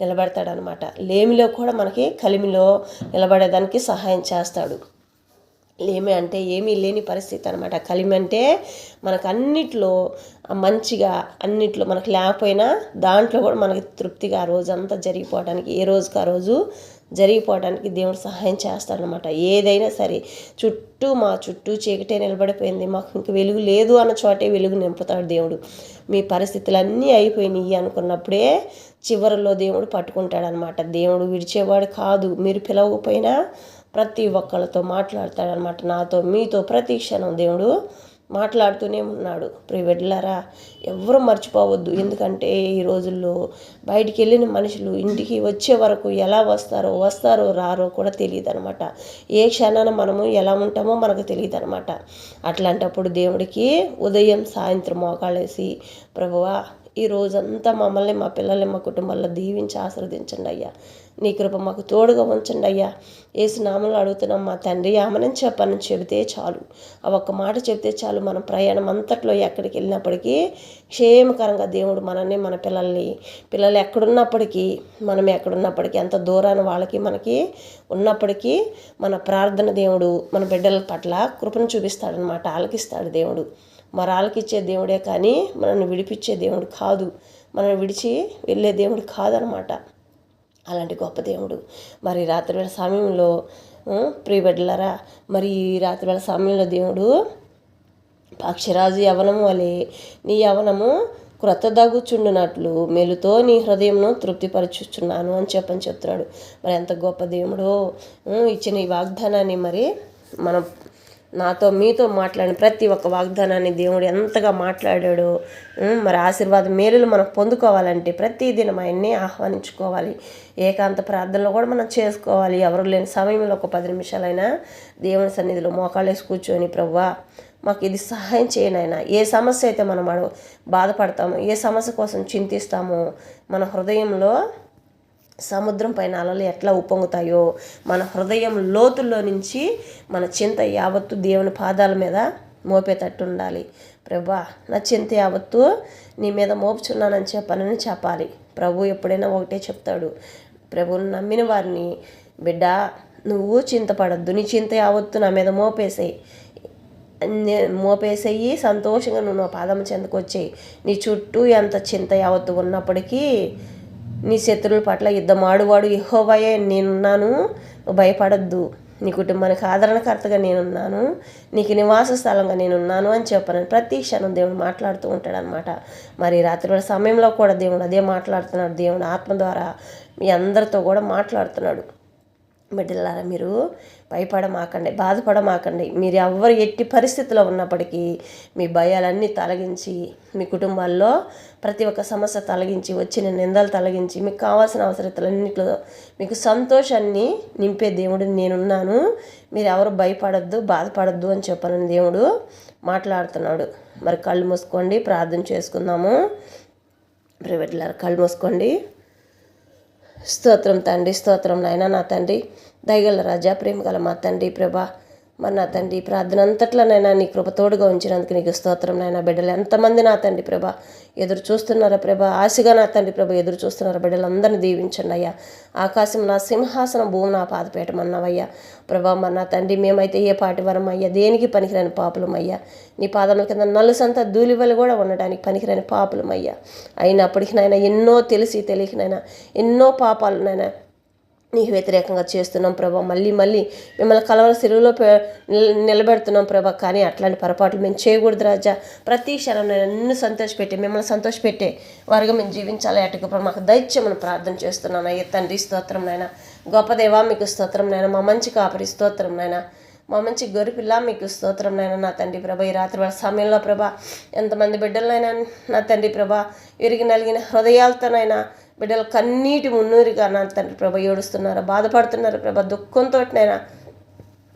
నిలబెడతాడనమాట. లేమిలో కూడా మనకి కలిమిలో నిలబడేదానికి సహాయం చేస్తాడు. లేమి అంటే ఏమీ లేని పరిస్థితి అనమాట. కలిమి అంటే మనకు అన్నిట్లో మంచిగా, అన్నిట్లో మనకు లేకపోయినా దాంట్లో కూడా మనకి తృప్తిగా ఆ రోజంతా జరిగిపోవడానికి, ఏ రోజుకి ఆ రోజు జరిగిపోవడానికి దేవుడు సహాయం చేస్తాడనమాట. ఏదైనా సరే మా చుట్టూ చీకటే నిలబడిపోయింది, మాకు ఇంక వెలుగు లేదు అన్న చోటే వెలుగు నింపుతాడు దేవుడు. మీ పరిస్థితులన్నీ అయిపోయినాయి అనుకున్నప్పుడే చివరిలో దేవుడు పట్టుకుంటాడనమాట. దేవుడు విడిచేవాడు కాదు. మీరు పిలవకపోయినా ప్రతి ఒక్కళ్ళతో మాట్లాడతాడనమాట. నాతో మీతో ప్రతి క్షణం దేవుడు మాట్లాడుతూనే ఉన్నాడు. ప్రియబిడ్డలారా, ఎవరు మర్చిపోవద్దు. ఎందుకంటే ఈ రోజుల్లో బయటికి వెళ్ళిన మనుషులు ఇంటికి వచ్చే వరకు ఎలా వస్తారో రారో కూడా తెలియదు అనమాట. ఏ క్షణాన మనము ఎలా ఉంటామో మనకు తెలియదు అనమాట. అట్లాంటప్పుడు దేవుడికి ఉదయం సాయంత్రం మోకాళ్ళేసి ప్రభువా ఈ రోజంతా మమ్మల్ని, మా పిల్లల్ని, మా కుటుంబాల్లో దీవించి ఆశీర్వదించండి అయ్యా. నీ కృప మాకు తోడుగా ఉంచండి అయ్యా. యేసు నామములో అడుగుతున్నాం మా తండ్రి, ఆమేన్ చెప్పని చెబితే చాలు. ఆ ఒక్క మాట చెబితే చాలు. మన ప్రయాణం అంతట్లో ఎక్కడికి వెళ్ళినప్పటికీ క్షేమకరంగా దేవుడు మనల్ని, మన పిల్లలు ఎక్కడున్నప్పటికీ, మనం ఎక్కడున్నప్పటికీ, ఎంత దూరాన వాళ్ళకి మనకి ఉన్నప్పటికీ మన ప్రార్థన దేవుడు మన బిడ్డల పట్ల కృపను చూపిస్తాడనమాట. ఆలకిస్తాడు దేవుడు. మరి ఆలకిచ్చే దేవుడే కానీ మనల్ని విడిపించే దేవుడు కాదు. మనల్ని విడిచి వెళ్ళే దేవుడు కాదనమాట. అలాంటి గొప్ప దేవుడు. మరి రాత్రివేళ సమయంలో ప్రియ బిడ్డలారా, మరి ఈ రాత్రివేళ సమయంలో దేవుడు పక్షిరాజు యవనము వలె నీ యవనము క్రొత్త దగ్గుచుండునట్లు మేలుతో నీ హృదయంను తృప్తిపరచుచున్నాను అని చెప్తున్నాడు. మరి ఎంత గొప్ప దేవుడో. ఇచ్చిన ఈ వాగ్దానాన్ని మరి మనం నాతో మీతో మాట్లాడిన ప్రతి ఒక్క వాగ్దానాన్ని దేవుడు ఎంతగా మాట్లాడాడో, మరి ఆశీర్వాద మేలులు మనం పొందుకోవాలంటే ప్రతి దినం ఆయన్ని ఆహ్వానించుకోవాలి. ఏకాంత ప్రార్థనలో కూడా మనం చేసుకోవాలి. ఎవరు లేని సమయంలో ఒక 10 నిమిషాలైనా దేవుని సన్నిధిలో మోకాళ్ళేసి కూర్చొని, ప్రభువా మాకు ఇది సహాయం చేయను ఆయన. ఏ సమస్య అయితే మనం బాధపడతామో, ఏ సమస్య కోసం చింతిస్తామో, మన హృదయంలో సముద్రం పైన అలలు ఎట్లా ఉప్పొంగుతాయో, మన హృదయం లోతుల్లో నుంచి మన చింత యావత్తు దేవుని పాదాల మీద మోపేటట్టు ఉండాలి. ప్రభా నా చింత యావత్తు నీ మీద మోపుచున్నానని చెప్పాలి. ప్రభు ఎప్పుడైనా ఒకటే చెప్తాడు, ప్రభువుని నమ్మిన వారిని, బిడ్డ నువ్వు చింతపడద్దు, నీ చింత యావత్తు నా మీద మోపేసేయి, సంతోషంగా నువ్వు నా పాదం చెంతకు వచ్చేయి. నీ చుట్టూ ఎంత చింత యావత్తు ఉన్నప్పటికీ, నీ శత్రువుల పట్ల యుద్ధమాడువాడు యెహోవాయే నేనున్నాను, నువ్వు భయపడద్దు, నీ కుటుంబానికి ఆదరణకర్తగా నేనున్నాను, నీకు నివాస స్థలంగా నేనున్నాను అని చెప్పాను. ప్రతి క్షణం దేవుడు మాట్లాడుతూ ఉంటాడు అనమాట. మరి రాత్రి సమయంలో కూడా దేవుడు అదే మాట్లాడుతున్నాడు. దేవుడు ఆత్మ ద్వారా మీ అందరితో కూడా మాట్లాడుతున్నాడు. బిడ్డలారా, మీరు భయపడమాకండి, బాధపడమాకండి. మీరు ఎవరు ఎట్టి పరిస్థితిలో ఉన్నప్పటికీ మీ భయాలన్నీ తొలగించి, మీ కుటుంబాల్లో ప్రతి ఒక్క సమస్య తొలగించి, వచ్చిన నిందలు తొలగించి, మీకు కావాల్సిన అవసరతలన్నింటిలో మీకు సంతోషాన్ని నింపే దేవుడు నేనున్నాను, మీరు ఎవరు భయపడద్దు, బాధపడద్దు అని చెప్పాలని దేవుడు మాట్లాడుతున్నాడు. మరి కళ్ళు మూసుకోండి, ప్రార్థన చేసుకుందాము. బిడ్డలారా, కళ్ళు మూసుకోండి. స్తోత్రం తండ్రి, స్తోత్రం నాయన. నా తండ్రి, దయగల రాజా, ప్రేమ గల మా తండ్రి ప్రభా, మరి నా తండ్రి ప్రార్థన అంతట్లోనైనా నీ కృప తోడుగా ఉంచినందుకు నీకు స్తోత్రం నాయన. బిడ్డలు ఎంతమంది నా తండ్రి ప్రభా ఎదురు చూస్తున్నారా ప్రభా, ఆశగా నా తండ్రి ప్రభా ఎదురు చూస్తున్నారా, బిడ్డలందరినీ దీవించండి అయ్యా. ఆకాశం నా సింహాసనం, భూమి నా పాదపీఠమన్నావయ్యా ప్రభా. మరి నా తండ్రి మేమైతే ఏ పాటి వరం అయ్యా, దేనికి పనికిరాని పాపులం అయ్యా. నీ పాదముల కింద నలుసంతా ధూళివలు కూడా ఉండడానికి పనికిరాని పాపులం అయ్యా. అయినప్పటికీ నాయన ఎన్నో తెలిసి తెలియకనైనా ఎన్నో పాపాలు నాయన నీకు వ్యతిరేకంగా చేస్తున్నాం ప్రభా. మళ్ళీ మిమ్మల్ని కలవర సిరువులో నిలబెడుతున్నాం ప్రభా. కానీ అట్లాంటి పొరపాట్లు మేము చేయకూడదు రాజా. ప్రతి క్షణం నేను నిన్ను సంతోషపెట్టే, మిమ్మల్ని సంతోషపెట్టే వారుగా మేము జీవించాలి. అటుకు మాకు దైత్యమని ప్రార్థన చేస్తున్నాను అయ్యా తండ్రి. స్తోత్రం నాయన. గొప్ప దేవా మీకు స్తోత్రం నాయన. మా మంచి కాపరి స్తోత్రం నాయన. మా మంచి గొరిపిల్ల మీకు స్తోత్రం నాయన. నా తండ్రి ప్రభా, ఈ రాత్రి వాళ్ళ సమయంలో ప్రభా ఎంతమంది బిడ్డలనైనా నా తండ్రి ప్రభా విరిగి నలిగిన హృదయాలతోనైనా బిడ్డలు కన్నీటి మున్నూరిగా నా తండ్రి ప్రభా ఏడుస్తున్నారా, బాధపడుతున్నారా ప్రభా, దుఃఖంతోనైనా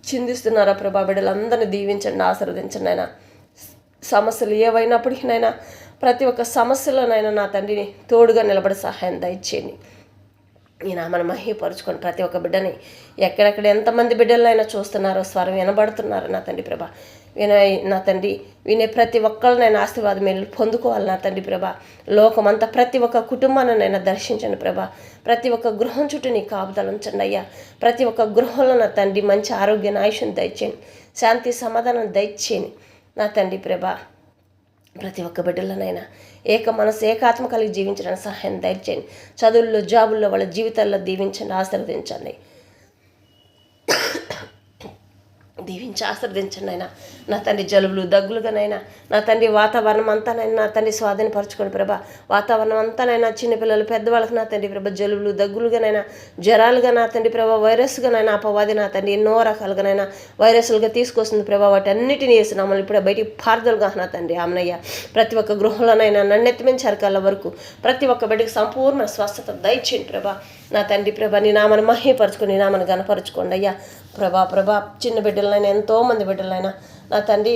చిందిస్తున్నారా ప్రభా. బిడ్డలందరినీ దీవించండి, ఆశీర్వదించండి అయినా. సమస్యలు ఏవైనప్పటికీనైనా ప్రతి ఒక్క సమస్యలోనైనా నా తండ్రిని తోడుగా నిలబడి సహాయం దయచేయండి. ఈ నామను మహిమపరుచుకొని ప్రతి ఒక్క బిడ్డని ఎక్కడెక్కడ ఎంతమంది బిడ్డలైనా చూస్తున్నారో, స్వరం వినబడుతున్నారు నా తండ్రి ప్రభా. నా తండ్రి వినే ప్రతి ఒక్కరినైనా ఆశీర్వాదం మీరు పొందుకోవాలి నా తండ్రి ప్రభా. లోకమంతా ప్రతి ఒక్క కుటుంబాన్నైనా దర్శించండి ప్రభా. ప్రతి ఒక్క గృహం చుట్టూ నీ కాపుదలు ఉంచండి అయ్యా. ప్రతి ఒక్క గృహంలో నా తండ్రి మంచి ఆరోగ్యాన్ని, ఆయుష్ను దయచేయండి, శాంతి సమాధానం దయచేయండి నా తండ్రి ప్రభా. ప్రతి ఒక్క బిడ్డలనైనా ఏక మనసు, ఏకాత్మ కలిగి జీవించడానికి సహాయం దయచేయండి. చదువుల్లో, జాబుల్లో, వాళ్ళ జీవితాల్లో దీవించండి, ఆశీర్వదించండి, దీవించి ఆశీర్వదించండి అయినా. నా తండ్రి జలుబులు, దగ్గులుగానైనా నా తండ్రి వాతావరణం అంతానైనా నా తండ్రి స్వాధీనపరచుకోండి ప్రభా. వాతావరణం అంతానైనా చిన్నపిల్లలు, పెద్దవాళ్ళకి నా తండ్రి ప్రభా జలుబులు, దగ్గులుగానైనా, జ్వరాలుగా నా తండ్రి ప్రభా, వైరస్గానైనా అపవాది నా తండ్రి ఎన్నో రకాలుగానైనా వైరస్లుగా తీసుకొస్తుంది ప్రభా. వాటి అన్నిటినీ వేసి మమ్మల్ని ఇప్పుడే బయటికి పారదలుగా నా తండ్రి ఆమెనయ్య. ప్రతి ఒక్క గృహంలోనైనా నన్నెత్తిమించి అరకాల వరకు ప్రతి ఒక్క బిడ్డకి సంపూర్ణ స్వస్థత దయచేయండి ప్రభా. నా తండ్రి ప్రభా నీ నామను మహిమపరచుకొని, నీ నామను గణపరచుకోండి అయ్యా ప్రభా. చిన్న బిడ్డలనైనా, ఎంతోమంది బిడ్డలైనా నా తండ్రి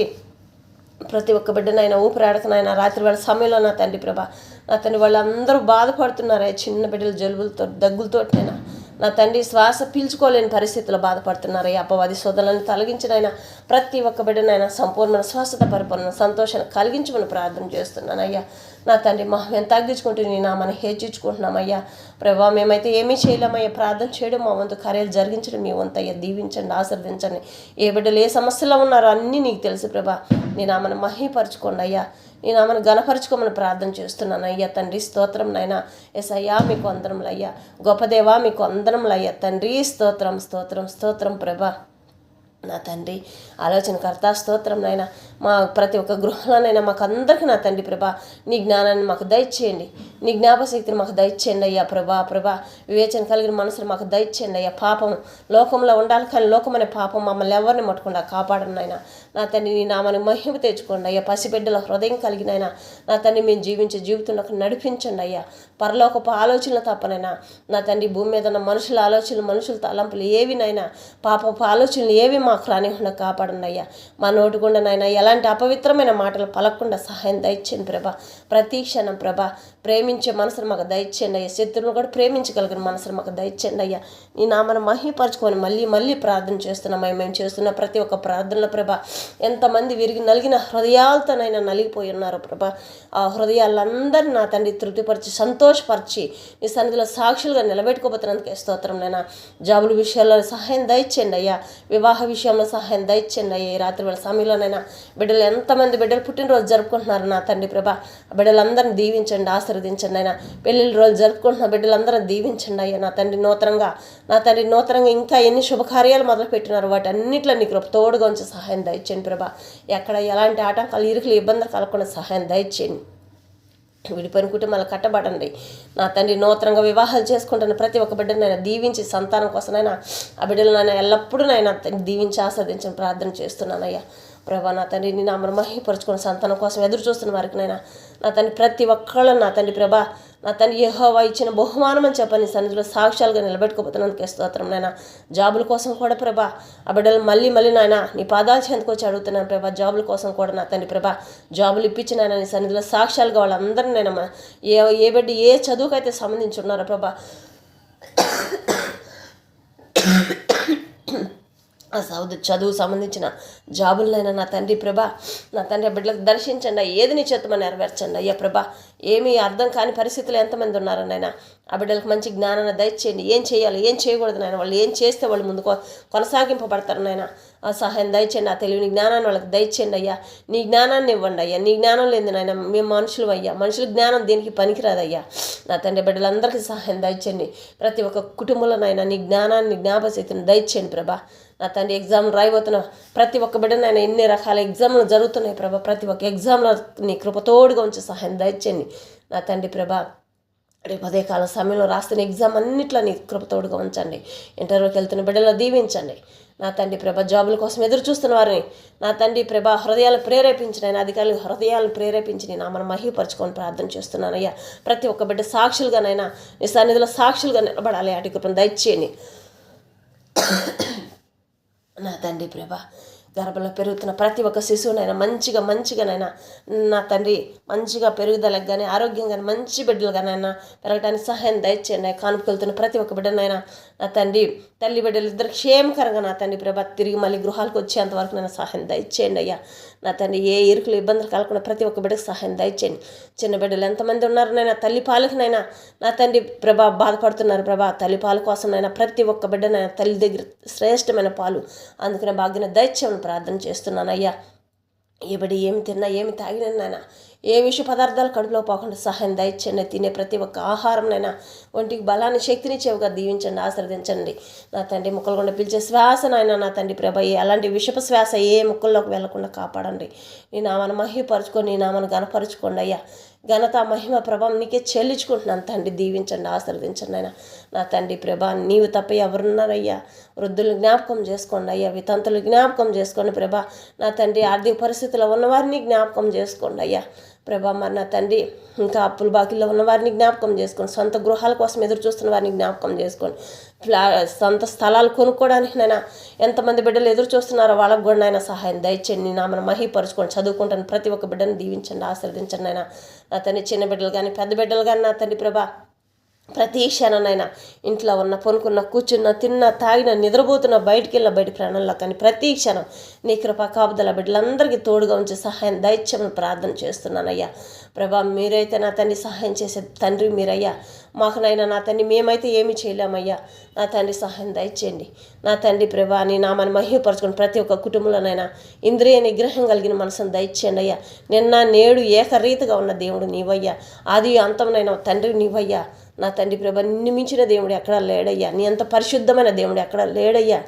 ప్రతి ఒక్క బిడ్డనైనా ఊపిరాడకనైనా రాత్రి వేళ సమయంలో నా తండ్రి ప్రభా నా తండ్రి వాళ్ళందరూ బాధపడుతున్నారయ్యా, చిన్న బిడ్డలు జలుబులతో దగ్గులతోటైనా నా తండ్రి శ్వాస పీల్చుకోలేని పరిస్థితుల్లో బాధపడుతున్నారయ్యా. అపవాది శోధనలను తొలగించినైనా ప్రతి ఒక్క బిడ్డనైనా సంపూర్ణ స్వస్థత పరిపూర్ణ సంతోషాన్ని కలిగించమని ప్రార్థన చేస్తున్నానయ్యా. నా తండ్రి మేము తగ్గించుకుంటూ నీ నామని హెచ్చించుకుంటున్నామయ్యా. ప్రభా మేమైతే ఏమీ చేయలేమయ్యా, ప్రార్థన చేయడం మా వంతు, కార్యాలు జరిగించడం మీ వంతు అయ్యా. దీవించండి, ఆశీర్వదించండి. ఏ బిడ్డలు ఏ సమస్యలో ఉన్నారో అన్నీ నీకు తెలుసు ప్రభా. నీ నామని మహిమపరచుకోండి అయ్యా, నీ నామని గణపరచుకోమని ప్రార్థన చేస్తున్నాను అయ్యా. తండ్రి స్తోత్రం నాయనా. ఎసయ్యా మీకు వందనములయ్యా. గొప్ప దేవా మీకు వందనములయ్యా. తండ్రి స్తోత్రం స్తోత్రం స్తోత్రం ప్రభా. నా తండ్రి ఆలోచనకర్త స్తోత్రం నాయన. మా ప్రతి ఒక్క గృహంలోనైనా మాకు అందరికీ నా తండ్రి ప్రభా నీ జ్ఞానాన్ని మాకు దయచేయండి, నీ జ్ఞాపశక్తిని మాకు దయచేయండి అయ్యా. ప్రభా వివేచన కలిగిన మనసులు మాకు దయచేయండి అయ్యా. పాపం లోకంలో ఉండాలి, కానీ లోకం అనే పాపం మమ్మల్ని ఎవరిని ముట్టకుండా కాపాడండి నాయన. నా తండ్రి నీ నామాన్ని మహిమ తెచ్చుకోండి అయ్యా. పసిబిడ్డల హృదయం కలిగినైనా నా తండ్రి మేము జీవించే జీవితంలోకి నడిపించండి అయ్యా. పరలోకపు ఆలోచనలు తప్పనైనా నా తండ్రి భూమి మీద ఉన్న మనుషుల ఆలోచనలు, మనుషుల తలంపులు ఏవినైనా, పాపపు ఆలోచనలు ఏవి మాకు రానికుండా కాపాడండి అయ్యా. మా నోటిగుండనైనా ఎలాంటి అపవిత్రమైన మాటలు పలకుండా సహాయం దయచేయండి ప్రభా. ప్రతి క్షణం ప్రభా ప్రేమించే మనసును మాకు దయచేయండి అయ్యా. శత్రువును కూడా ప్రేమించగలిగిన మనసును మాకు దయచేయండి అయ్యా. నీ నామను మహిమపరచుకొని మళ్ళీ ప్రార్థన చేస్తున్నామయ్యా. మేము చేస్తున్న ప్రతి ఒక్క ప్రార్థనలో ప్రభా ఎంతమంది విరిగి నలిగిన హృదయాలతోనైనా నలిగిపోయి ఉన్నారు ప్రభా. ఆ హృదయాలందరినీ నా తండ్రి తృప్తిపరిచి సంతోషపరిచి నీ సన్నిధిలో సాక్షులుగా నిలబెట్టుకోబోతున్నందుకే స్తోత్రం నైనా. జాబుల విషయాల్లో సహాయం దయచేయండి అయ్యా. వివాహ విషయంలో సహాయం దయచేయండి అయ్యా. ఈ రాత్రి వేళ సమయంలోనైనా బిడ్డలు ఎంతమంది బిడ్డలు పుట్టినరోజు జరుపుకుంటున్నారు నా తండ్రి ప్రభా. బిడ్డలందరినీ దీవించండి, ఆశీర్వదించండి అయినా. పెళ్ళిళ్ళ రోజు జరుపుకుంటున్న బిడ్డలందరినీ దీవించండి అయ్యా. నా తండ్రి నూతనంగా ఇంకా ఎన్ని శుభకార్యాలు మొదలు పెట్టినారు వాటి అన్నింటిలో నీకు తోడుగా ఉంచి సహాయం దయచేయండి ప్రభా. ఎక్కడ ఎలాంటి ఆటంకాలు, ఇరుకులు, ఇబ్బందులు కలగకుండా సహాయం దయచేయండి. విడిపోయిన కుటుంబాలు కట్టబడండి నా తండ్రి. నూతనంగా వివాహాలు చేసుకుంటున్న ప్రతి ఒక్క బిడ్డనైనా దీవించి సంతానం కోసమైనా ఆ బిడ్డలనైనా ఎల్లప్పుడూ నైనా దీవించి ఆస్వాదించని ప్రార్థన చేస్తున్నానయ్యా. ప్రభా నా తండ్రి నీ నామను మహిమపరుచుకుని సంతానం కోసం ఎదురు చూస్తున్న వారికి నైనా నా తండ్రి ప్రతి ఒక్కళ్ళు నా తండ్రి ప్రభా నా తండ్రి యెహోవా ఇచ్చిన బహుమానం అని చెప్పని సన్నిధిలో సాక్ష్యాలుగా నిలబెట్టుకోబోతున్నందుకే స్తోత్రం నాయన. జాబుల కోసం కూడా ప్రభా ఆ బిడ్డలు మళ్ళీ నాయన నీ పాదాల చెందుకు వచ్చి అడుగుతున్నాను ప్రభా. జాబుల కోసం కూడా నా తండ్రి ప్రభా జాబులు ఇప్పించిన ఆయన నీ సన్నిధిలో సాక్ష్యాలుగా వాళ్ళందరినీ నేను ఏ బిడ్డ ఏ చదువుకైతే సంబంధించి ఉన్నారో ప్రభా ఆ చదువు సంబంధించిన జాబులనైనా నా తండ్రి ప్రభా నా తండ్రి బిడ్డలకు దర్శించండి. ఏది నీ చేతమని నెరవేర్చండి అయ్యా ప్రభా. ఏమీ అర్థం కాని పరిస్థితులు ఎంతమంది ఉన్నారనైనా ఆ బిడ్డలకు మంచి జ్ఞానాన్ని దయచేయండి. ఏం చేయాలి, ఏం చేయకూడదు నాయన, వాళ్ళు ఏం చేస్తే వాళ్ళు ముందు కొనసాగింపబడతారు నాయన. ఆ సహాయం దయచేయండి. ఆ తెలివిని జ్ఞానాన్ని వాళ్ళకి దయచేయండి అయ్యా. నీ జ్ఞానాన్ని ఇవ్వండి అయ్యా. నీ జ్ఞానం లేదు నాయన, మేము మనుషులు అయ్యా. మనుషుల జ్ఞానం దేనికి పనికిరాదయ్యా. నా తండ్రి బిడ్డలందరికీ సహాయం దయచేయండి. ప్రతి ఒక్క కుటుంబంలోనైనా నీ జ్ఞానాన్ని జ్ఞాపశక్తిని దయచేయండి ప్రభా. నా తండ్రి ఎగ్జామ్ రాయబోతున్న ప్రతి ఒక్క బిడ్డనైనా ఎన్ని రకాల ఎగ్జామ్లు జరుగుతున్నాయి ప్రభా. ప్రతి ఒక్క ఎగ్జామ్లో నీ కృపతోడుగా ఉంచి సహాయం దయచేయండి నా తండ్రి ప్రభా. రేపు అదే కాల సమయంలో రాస్తున్న ఎగ్జామ్ అన్నిట్లో నీ కృపతోడుగా ఉంచండి. ఇంటర్వ్యూకి వెళ్తున్న బిడ్డలో దీవించండి నా తండ్రి ప్రభా. జాబుల కోసం ఎదురు చూస్తున్న వారిని నా తండ్రి ప్రభా హృదయాలు ప్రేరేపించిన ఆయన అధికారులు హృదయాలను ప్రేరేపించి నేను మనం మహిమపరచుకొని ప్రార్థన చేస్తున్నానయ్యా. ప్రతి ఒక్క బిడ్డ సాక్షులుగానైనా నీ సన్నిధిలో సాక్షులుగా నిలబడాలి. అటు కృపను దయచేయండి నా తండ్రి ప్రభా. గర్భంలో పెరుగుతున్న ప్రతి ఒక్క శిశువునైనా మంచిగానైనా నా తండ్రి మంచిగా పెరుగుదలకు కానీ ఆరోగ్యంగానే మంచి బిడ్డలుగానైనా పెరగడానికి సహాయం దయచేయండి. కానుకెళ్తున్న ప్రతి ఒక్క బిడ్డనైనా నా తండ్రి తల్లి బిడ్డలు ఇద్దరు క్షేమకరంగా నా తండ్రి ప్రభా తిరిగి మళ్ళీ గృహాలకు వచ్చేంతవరకు నేను సహాయం దయచేయండి అయ్యా. నా తండ్రి ఏ ఇరుకులు ఇబ్బందులు కలగకుండా ప్రతి ఒక్క బిడ్డకు సహాయం దయచేయండి. చిన్న బిడ్డలు ఎంతమంది ఉన్నారనైనా తల్లి పాలకునైనా నా తండ్రి ప్రభా బాధపడుతున్నారు ప్రభా. తల్లి పాలు కోసమైనా ప్రతి ఒక్క బిడ్డనైనా తల్లి దగ్గర శ్రేష్టమైన పాలు అందుకనే భాగ్యన దయచేయమని ప్రార్థన చేస్తున్నానయ్యా. ఏ బిడ్డ ఏమి తిన్నా ఏమి తాగినైనా ఏ విష పదార్థాలు కడుపులో పోకుండా సహాయం దయచేయండి. తినే ప్రతి ఒక్క ఆహారంనైనా ఒంటికి బలాన్ని శక్తిని చెవుగా దీవించండి, ఆశీర్వదించండి నా తండ్రి. ముక్కలు గుండా పిలిచే శ్వాసనైనా నా తండ్రి ప్రభా అలాంటి విషపు శ్వాస ఏ ముక్కల్లోకి వెళ్లకుండా కాపాడండి. నీ నామాన్ని మహిమపరుచుకొని నీ నామాన్ని ఘనపరుచుకోండి అయ్యా. ఘనత మహిమ ప్రభావం నీకే చెల్లించుకుంటున్నాను తండ్రి. దీవించండి, ఆశీర్వదించండి అయినా నా తండ్రి ప్రభా. నీవు తప్ప ఎవరున్నారయ్యా? వృద్ధులను జ్ఞాపకం చేసుకోండి అయ్యా. వితంతులు జ్ఞాపకం చేసుకోండి ప్రభా. నా తండ్రి ఆర్థిక పరిస్థితుల్లో ఉన్నవారిని జ్ఞాపకం చేసుకోండి అయ్యా. ప్రభా మరి నా తండ్రి ఇంకా అప్పుల బాకీలో ఉన్న వారిని జ్ఞాపకం చేసుకొని, సొంత గృహాల కోసం ఎదురు చూస్తున్న వారిని జ్ఞాపకం చేసుకొని, సొంత స్థలాలు కొనుక్కోవడానికి నైనా ఎంతమంది బిడ్డలు ఎదురు చూస్తున్నారో వాళ్ళకు కూడా నాయన సహాయం దయచేయండి. నామను మహిపరుచుకొని చదువుకుంటాను ప్రతి ఒక్క బిడ్డను దీవించండి, ఆశీర్వదించండి నాయన. నా తండ్రి చిన్న బిడ్డలు కానీ పెద్ద బిడ్డలు కానీ నా తండ్రి ప్రభా ప్రతి క్షణనైనా ఇంట్లో ఉన్న పొనుకున్న కూర్చున్న తిన్న తాగిన నిద్రపోతున్న బయటికి వెళ్ళిన బయట ప్రాణంలో కానీ ప్రతి క్షణం నీ కృప కాపుదల బిడ్డలందరికీ తోడుగా ఉంచి సహాయం దయచేయమని ప్రార్థన చేస్తున్నానయ్యా. ప్రభా మీరైతే నా తండ్రి సహాయం చేసే తండ్రి మీరయ్యా. మాకునైనా నా తండ్రి మేమైతే ఏమీ చేయలేమయ్యా. నా తండ్రి సహాయం దయచేయండి. నా తండ్రి ప్రభా నీ నామాన్ని మహిమపరచుకుని ప్రతి ఒక్క కుటుంబంలోనైనా ఇంద్రియ నిగ్రహం కలిగిన మనసును దయచేయండి అయ్యా. నిన్న నేడు ఏకరీతిగా ఉన్న దేవుడు నీవయ్యా. ఆది అంతమునైనా తండ్రి నీవయ్యా. నా తండ్రి ప్రభ నిన్ను మించిన దేవుడు ఎక్కడా లేడయ్యా. నీ అంత పరిశుద్ధమైన దేవుడు ఎక్కడా లేడయ్యా.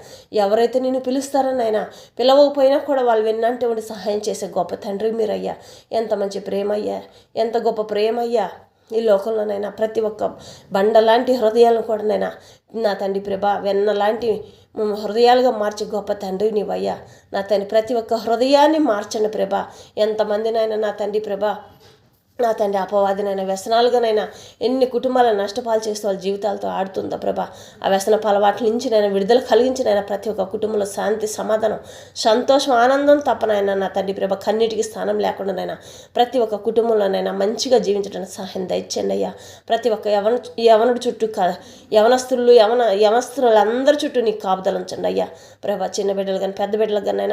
ఎవరైతే నిన్ను పిలుస్తారని ఆయన పిలవకపోయినా కూడా వాళ్ళు విన్నంటే ఉండి సహాయం చేసే గొప్ప తండ్రి మీరయ్యా. ఎంత మంచి ప్రేమయ్యా, ఎంత గొప్ప ప్రేమయ్యా. ఈ లోకంలోనైనా ప్రతి ఒక్క బండలాంటి హృదయాలను కూడా నైనా నా తండ్రి ప్రభ వెన్నలాంటి హృదయాలుగా మార్చి గొప్ప తండ్రి నీవయ్యా. నా తండ్రి ప్రతి ఒక్క హృదయాన్ని మార్చండి ప్రభ. ఎంతమందినైనా నా తండ్రి ప్రభ నా తండ్రి అపవాదినైనా వ్యసనాలుగానైనా ఎన్ని కుటుంబాలను నష్టపాలు చేస్తూ వాళ్ళ జీవితాలతో ఆడుతుందా ప్రభా. ఆ వ్యసన అలవాట్ల నుంచి నేను విడుదల కలిగించినైనా ప్రతి ఒక్క కుటుంబంలో శాంతి, సమాధానం, సంతోషం, ఆనందం తప్పనైనా నా తండ్రి ప్రభ కన్నిటికి స్థానం లేకుండానైనా ప్రతి ఒక్క కుటుంబంలోనైనా మంచిగా జీవించడానికి సహాయం దయచేయండి అయ్యా. ప్రతి ఒక్క యవనుడి చుట్టూ యవనస్తులు యవనస్తులందరి చుట్టూ నీకు కాపుదల ఉంచండి అయ్యా. ప్రభా చిన్న బిడ్డలు కానీ పెద్ద బిడ్డలకు కానీ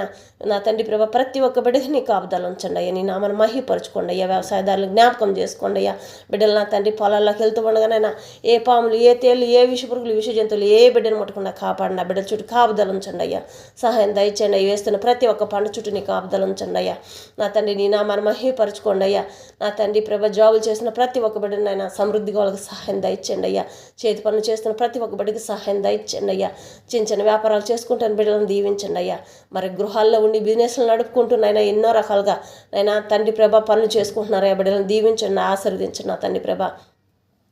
నా తండ్రి ప్రభ ప్రతి ఒక్క బిడ్డకి నీ కాపుదల ఉంచండి అయ్యా. నీ నామను మహిపరచుకోండి అయ్యా. వ్యవసాయదారులు జ్ఞాపకం చేసుకోండి అయ్యా. బిడ్డలు నా తండ్రి పొలాల్లోకి వెళ్తూ ఉండగానైనా ఏ పాములు, ఏ తేళ్ళు, ఏ విషపురుగులు, విష జంతువులు ఏ బిడ్డను ముట్టకుండా కాపాడిన బిడ్డల చుట్టూ కాపుదల ఉంచండి అయ్యా. సహాయం దయచేయండి అయ్యా. వేస్తున్న ప్రతి ఒక్క పంట చుట్టూ నీ కాపుదల ఉంచండి అయ్యా. నా తండ్రి నీ నామాన్ని మహిపరచుకోండి అయ్యా. నా తండ్రి ప్రభ జాబులు చేసిన ప్రతి ఒక్క బిడ్డనైనా సమృద్ధిగా వాళ్ళకి సహాయం దయచేయండి అయ్యా. చేతి పనులు చేస్తున్న ప్రతి ఒక్క బిడ్డకి సహాయం దయచేయండి అయ్యా. చిన్న చిన్న వ్యాపారాలు చేసుకుంటున్న బిడ్డలను దీవించండి అయ్యా. మరి గృహాల్లో ఉండి బిజినెస్లు నడుపుకుంటున్నాయినా ఎన్నో రకాలుగా నైనా తండ్రి ప్రభ పనులు చేసుకుంటున్నారా బిడ్డలను దీవించండి, ఆశీర్వదించండి. నా తండ్రి ప్రభ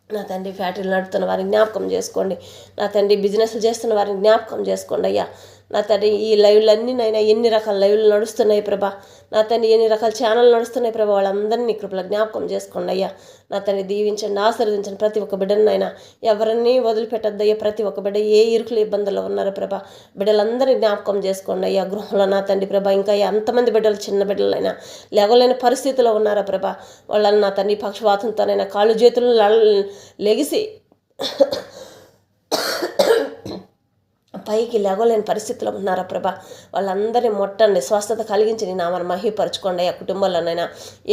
నా తండ్రి ఫ్యాక్టరీలు నడుపుతున్న వారిని జ్ఞాపకం చేసుకోండి. నా తండ్రి బిజినెస్లు చేస్తున్న వారిని జ్ఞాపకం చేసుకోండి అయ్యా. నా తండ్రి ఈ లైవ్లన్నీ నైనా ఎన్ని రకాల లైవ్లు నడుస్తున్నాయి ప్రభా. నా తండ్రి ఎన్ని రకాల ఛానళ్ళు నడుస్తున్నాయి ప్రభా. వాళ్ళందరినీ కృపలో జ్ఞాపకం చేసుకోండి అయ్యా. నా తండ్రి దీవించండి, ఆశీర్వదించండి. ప్రతి ఒక్క బిడ్డనైనా ఎవరిని వదిలిపెట్టద్దయ్యా. ప్రతి ఒక్క బిడ్డ ఏ ఇరుకులు ఇబ్బందుల్లో ఉన్నారో ప్రభా బిడ్డలందరినీ జ్ఞాపకం చేసుకోండి అయ్యా. గృహంలో నా తండ్రి ప్రభా ఇంకా ఎంతమంది బిడ్డలు చిన్న బిడ్డలైనా లేవలేని పరిస్థితిలో ఉన్నారో ప్రభా. వాళ్ళని నా తండ్రి పక్షవాతంతోనైనా కాళ్ళు చేతులు లెగిసి పైకి లేవలేని పరిస్థితిలో ఉన్నారా ప్రభా. వాళ్ళందరినీ ముట్టండి, స్వస్థత కలిగించి నీ నామాన్ని మహిపరచుకోండి అయ్యా. కుటుంబాల్లోనైనా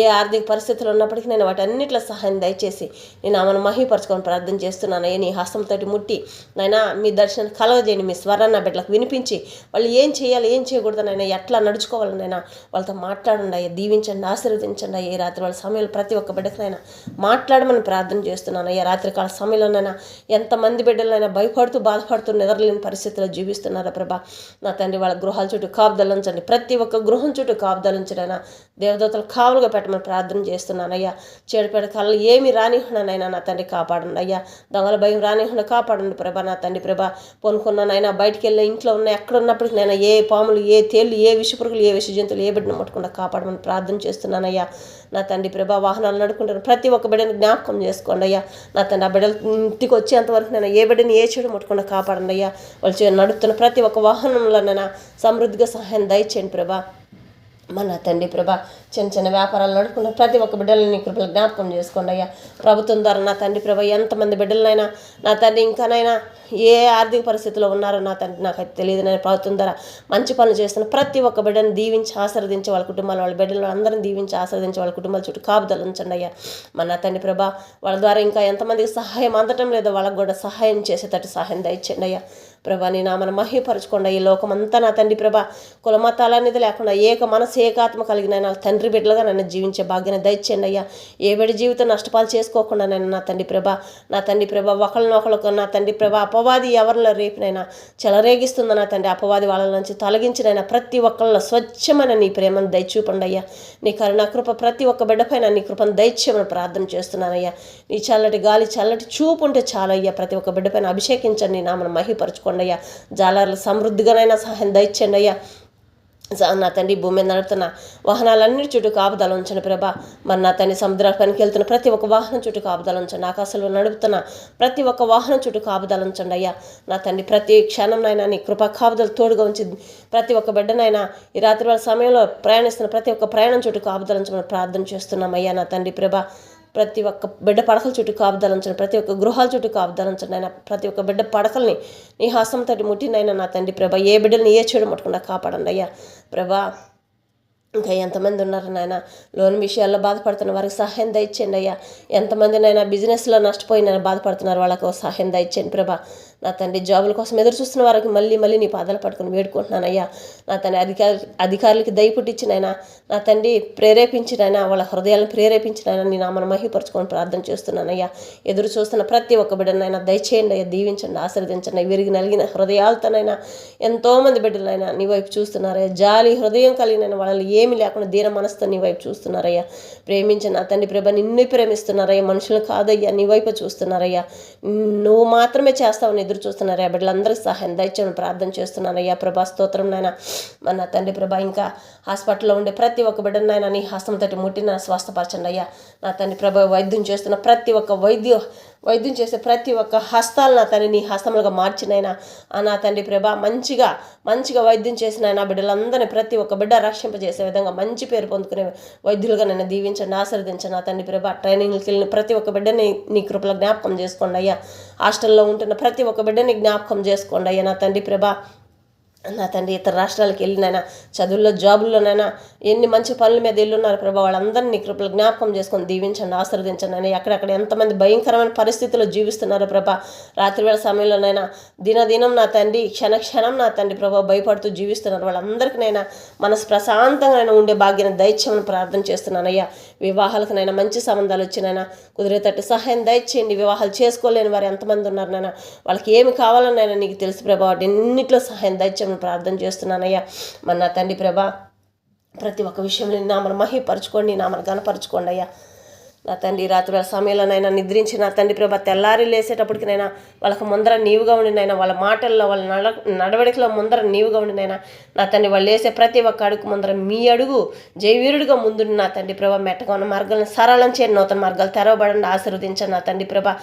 ఏ ఆర్థిక పరిస్థితులు ఉన్నప్పటికీ నేను వాటన్నిటిలో సహాయం దయచేసి నీ నామాన్ని మహిపరచుకొని ప్రార్థన చేస్తున్నాను అయ్యా. నీ హస్తంతో ముట్టి నైనా మీ దర్శనం కలగజేయండి. మీ స్వరాన్ని బిడ్డలకు వినిపించి వాళ్ళు ఏం చేయాలి, ఏం చేయకూడదనైనా ఎట్లా నడుచుకోవాలనైనా వాళ్ళతో మాట్లాడండి అయ్యా. దీవించండి, ఆశీర్వదించండి అయ్యా. ఈ రాత్రి వాళ్ళ సమయంలో ప్రతి ఒక్క బిడ్డకనైనా మాట్లాడమని ప్రార్థన చేస్తున్నాను అయ్యా. రాత్రికాల సమయంలోనైనా ఎంతమంది బిడ్డలైనా భయపడుతూ బాధపడుతూ నిద్రలేని పరిస్థితుల్లో జీవిస్తున్నారా ప్రభా. నా తండ్రి వాళ్ళ గృహాల చుట్టూ కాపుదల ఉంచండి. ప్రతి ఒక్క గృహం చుట్టూ కాపుదల ఉంచడైనా దేవదూతలు కావులుగా పెట్టమని ప్రార్థన చేస్తున్నానయ్యా. చెడుపేట కళ్ళు ఏమి రానిహునైనా నా తండ్రి కాపాడండి అయ్యా. దొంగల భయం రానిహున కాపాడండి ప్రభా. నా తండ్రి ప్రభా పొనుకున్నానైనా బయటికి వెళ్ళి ఇంట్లో ఉన్న ఎక్కడ ఉన్నప్పటికీ నైనా ఏ పాములు, ఏ తేళ్ళు, ఏ విషపురుగులు, ఏ విష జంతువులు ఏ బిడ్డను ముట్టకుండా కాపాడమని ప్రార్థన చేస్తున్నానయ్యా. నా తండ్రి ప్రభా వాహనాలు నడుకుంటాను ప్రతి ఒక్క బిడ్డను జ్ఞాపకం చేసుకోండి అయ్యా. నా తండ్రి ఆ బిడ్డలు ఇంటికి వచ్చేంతవరకు నేను ఏ బిడ్డని ఏ చెడు ముట్టకుండా కాపాడండి అయ్యా. వాళ్ళు నడుపుతున్న ప్రతి ఒక్క వాహనంలోనైనా సమృద్ధిగా సహాయం దయచేయండి ప్రభా. మన తండ్రి ప్రభా చిన్న చిన్న వ్యాపారాలు నడుపుకున్న ప్రతి ఒక్క బిడ్డలని కృపలు జ్ఞాపకం చేసుకోండి అయ్యా. ప్రభుత్వం ద్వారా నా తండ్రి ప్రభా ఎంతమంది బిడ్డలనైనా నా తండ్రి ఇంకానైనా ఏ ఆర్థిక పరిస్థితిలో ఉన్నారో నా తండ్రి నాకైతే తెలియదు. నేను ప్రభుత్వం ద్వారా మంచి పనులు చేస్తున్న ప్రతి ఒక్క బిడ్డను దీవించి ఆశీర్వదించి వాళ్ళ కుటుంబాలు, వాళ్ళ బిడ్డలు అందరిని దీవించి ఆశీర్వదించి వాళ్ళ కుటుంబాల చుట్టూ కాపుదల ఉంచండి అయ్యా. మన తల్లి ప్రభా వాళ్ళ ద్వారా ఇంకా ఎంతమందికి సహాయం అందటం లేదో వాళ్ళకు కూడా సహాయం చేసేటట్టు సహాయం దయచేయండి అయ్యా. ప్రభా నీ నామను మహిపరచుకోండి. ఈ లోకమంతా నా తండ్రి ప్రభా కులమతాల అనేది లేకుండా ఏక మనసు ఏకాత్మ కలిగిన నా తండ్రి బిడ్డలుగా నన్ను జీవించే భాగ్యాన్ని దయచేయండి అయ్యా. ఏ బిడ్డ జీవితం నష్టపాలు చేసుకోకుండా నేను నా తండ్రి ప్రభా ఒకళ్ళనొకళ్ళకు నా తండ్రి ప్రభా అపవాది ఎవరిలో రేపునైనా చెలరేగిస్తుందో నా తండ్రి అపవాది వాళ్ళ నుంచి తొలగించినైనా ప్రతి ఒక్కళ్ళలో స్వచ్ఛమైన నీ ప్రేమను దయచూపండి అయ్యా. నీ కరుణ కృప ప్రతి ఒక్క బిడ్డపైన నీ కృపను దయచేయమని ప్రార్థన చేస్తున్నానయ్యా. నీ చల్లటి గాలి చల్లటి చూపు ఉంటే చాలయ్యా. ప్రతి ఒక్క బిడ్డపైన అభిషేకించండి, నామను మహిపరచుకోండి అయ్యా. జాలర్లు సమృద్ధిగానైనా సహాయం దయచేయండి అయ్యా. నా తండ్రి భూమి మీద నడుపుతున్న వాహనాలన్నీ చుట్టూ కాపుదల ఉంచండి ప్రభా. మరి నా తండ్రి సముద్రాల పనికి వెళ్తున్న ప్రతి ఒక్క వాహనం చుట్టూ కాపుదల ఉంచండి. ఆకాశంలో నడుపుతున్న ప్రతి ఒక్క వాహనం చుట్టూ కాపుదల ఉంచండి అయ్యా. నా తండ్రి ప్రతి క్షణంనైనా నీ కృపా కాపుదలు తోడుగా ఉంచి ప్రతి ఒక్క బిడ్డనైనా ఈ రాత్రి వేళ సమయంలో ప్రయాణిస్తున్న ప్రతి ఒక్క ప్రయాణం చుట్టూ కాపుదల ఉంచమని ప్రార్థన చేస్తున్నామయ్యా. నా తండ్రి ప్రభా, ప్రతి ఒక్క బిడ్డ పడకల చుట్టూ కాపుదలించండి. ప్రతి ఒక్క గృహాల చుట్టూ కాపుదలించండి ఆయన. ప్రతి ఒక్క బిడ్డ పడకల్ని నీ హస్తంతో ముట్టినైనా నా తండ్రి ప్రభా, ఏ బిడ్డల్ని ఏ చెడు ముట్టకుండా కాపాడండి అయ్యా ప్రభా. ఇంకా ఎంతమంది ఉన్నారు నాయన లోన్ విషయాల్లో బాధపడుతున్న వారికి సహాయం దయచేయండి అయ్యా. ఎంతమంది నైనా బిజినెస్లో నష్టపోయిన సహాయం వాళ్ళకు సహాయం దయచేయండి ప్రభా. నా తండ్రి జాబుల కోసం ఎదురు చూస్తున్న వారికి మళ్ళీ నీ పాదాలు పట్టుకుని వేడుకుంటున్నానయ్యా. నా తండ్రి అధికారులకి దయపుట్టించినైనా నా తండ్రి ప్రేరేపించినైనా వాళ్ళ హృదయాలను ప్రేరేపించినైనా నీ నామను మహిపరచుకొని ప్రార్థన చేస్తున్నానయ్యా. ఎదురు చూస్తున్న ప్రతి ఒక్క బిడ్డనైనా దయచేయండి అయ్యా, దీవించండి, ఆశీర్వదించండి. విరిగి నలిగిన హృదయాలతోనైనా ఎంతోమంది బిడ్డలైనా నీ వైపు చూస్తున్నారయ్యా. జాలి హృదయం కలిగిన వాళ్ళని ఏమి లేకుండా దీన మనసుతో నీ వైపు చూస్తున్నారయ్యా. ప్రేమించిన నా తండ్రి ప్రభా, నిన్ను ప్రేమిస్తున్నారయ్యా, మనుషులు కాదయ్యా, నీ వైపు చూస్తున్నారయ్యా. నువ్వు మాత్రమే చేస్తావని ఎదురు చూస్తున్నారయ్యా. బిడ్డలందరికీ సహాయం దయచేయమని ప్రార్థన చేస్తున్నానయ్యా ప్రభా. స్తోత్రం నాయన. మన నా తండ్రి ప్రభా, ఇంకా హాస్పిటల్లో ఉండే ప్రతి ఒక్క బిడ్డనైనా నీ హస్తం తోటి ముట్టిన స్వస్థపరచండి అయ్యా. నా తండ్రి ప్రభా, వైద్యం చేస్తున్న ప్రతి ఒక్క వైద్యం చేసే ప్రతి ఒక్క హస్తాలు నా తండ్రి నీ హస్తములుగా మార్చినైనా నా తండ్రి ప్రభా, మంచిగా వైద్యం చేసిన బిడ్డలందరినీ ప్రతి ఒక్క బిడ్డ రక్షింపజేసే విధంగా మంచి పేరు పొందుకునే వైద్యులుగా నన్ను దీవించండి, ఆశీర్వదించండి. నా తండ్రి ప్రభా, ట్రైనింగ్కి వెళ్ళిన ప్రతి ఒక్క బిడ్డని నీ కృపలో జ్ఞాపకం చేసుకోండి అయ్యా. హాస్టల్లో ఉంటున్న ప్రతి ఒక్క బిడ్డని జ్ఞాపకం చేసుకోండి అయ్యా. నా తండ్రి ప్రభా, నా తండ్రి ఇతర రాష్ట్రాలకు వెళ్ళినైనా చదువుల్లో జాబుల్లోనైనా ఎన్ని మంచి పనుల మీద వెళ్ళున్నారు ప్రభా, వాళ్ళందరినీ కృపలు జ్ఞాపకం చేసుకొని దీవించండి, ఆశీర్వదించండి అని. ఎక్కడెక్కడ ఎంతమంది భయంకరమైన పరిస్థితుల్లో జీవిస్తున్నారు ప్రభా. రాత్రివేళ సమయంలోనైనా దినదినం నా తండ్రి క్షణం నా తండ్రి ప్రభా భయపడుతూ జీవిస్తున్నారు. వాళ్ళందరికీనైనా మనసు ప్రశాంతంగా ఉండే భాగ్యాన్ని దయచేయమని ప్రార్థన చేస్తున్నానయ్యా. వివాహాలకునైనా మంచి సంబంధాలు వచ్చినైనా కుదిరేటట్టు సహాయం దయచేయండి. వివాహాలు చేసుకోలేని వారు ఎంతమంది ఉన్నారు నాయన, వాళ్ళకి ఏమి కావాలనైనా నీకు తెలుసు ప్రభా, ఎన్నిట్లో సహాయం దయచేయమని ప్రార్థన చేస్తున్నానయ్యా. మరి నా తండ్రి ప్రభా, ప్రతి ఒక్క విషయంలో నామను మహిపరచుకోండి, నామను గణపరచుకోండి అయ్యా. నా తండ్రి రాత్రి సమయంలోనైనా నిద్రించి నా తండ్రి ప్రభా, తెల్లారి లేసేటప్పటికినైనా వాళ్ళకి ముందర నీవుగా ఉండినైనా, వాళ్ళ మాటల్లో వాళ్ళ నడవడికలో ముందర నీవుగా ఉండినైనా నా తండ్రి వాళ్ళు వేసే ప్రతి ఒక్క అడుగు ముందర మీ అడుగు జయవీరుడిగా ముందుండి నా తండ్రి ప్రభా, మెట్టగా ఉన్న మార్గాలను సరళం చేయండి, నూతన మార్గాలు తెరవబడండి, ఆశీర్వదించండి. నా తండ్రి ప్రభా,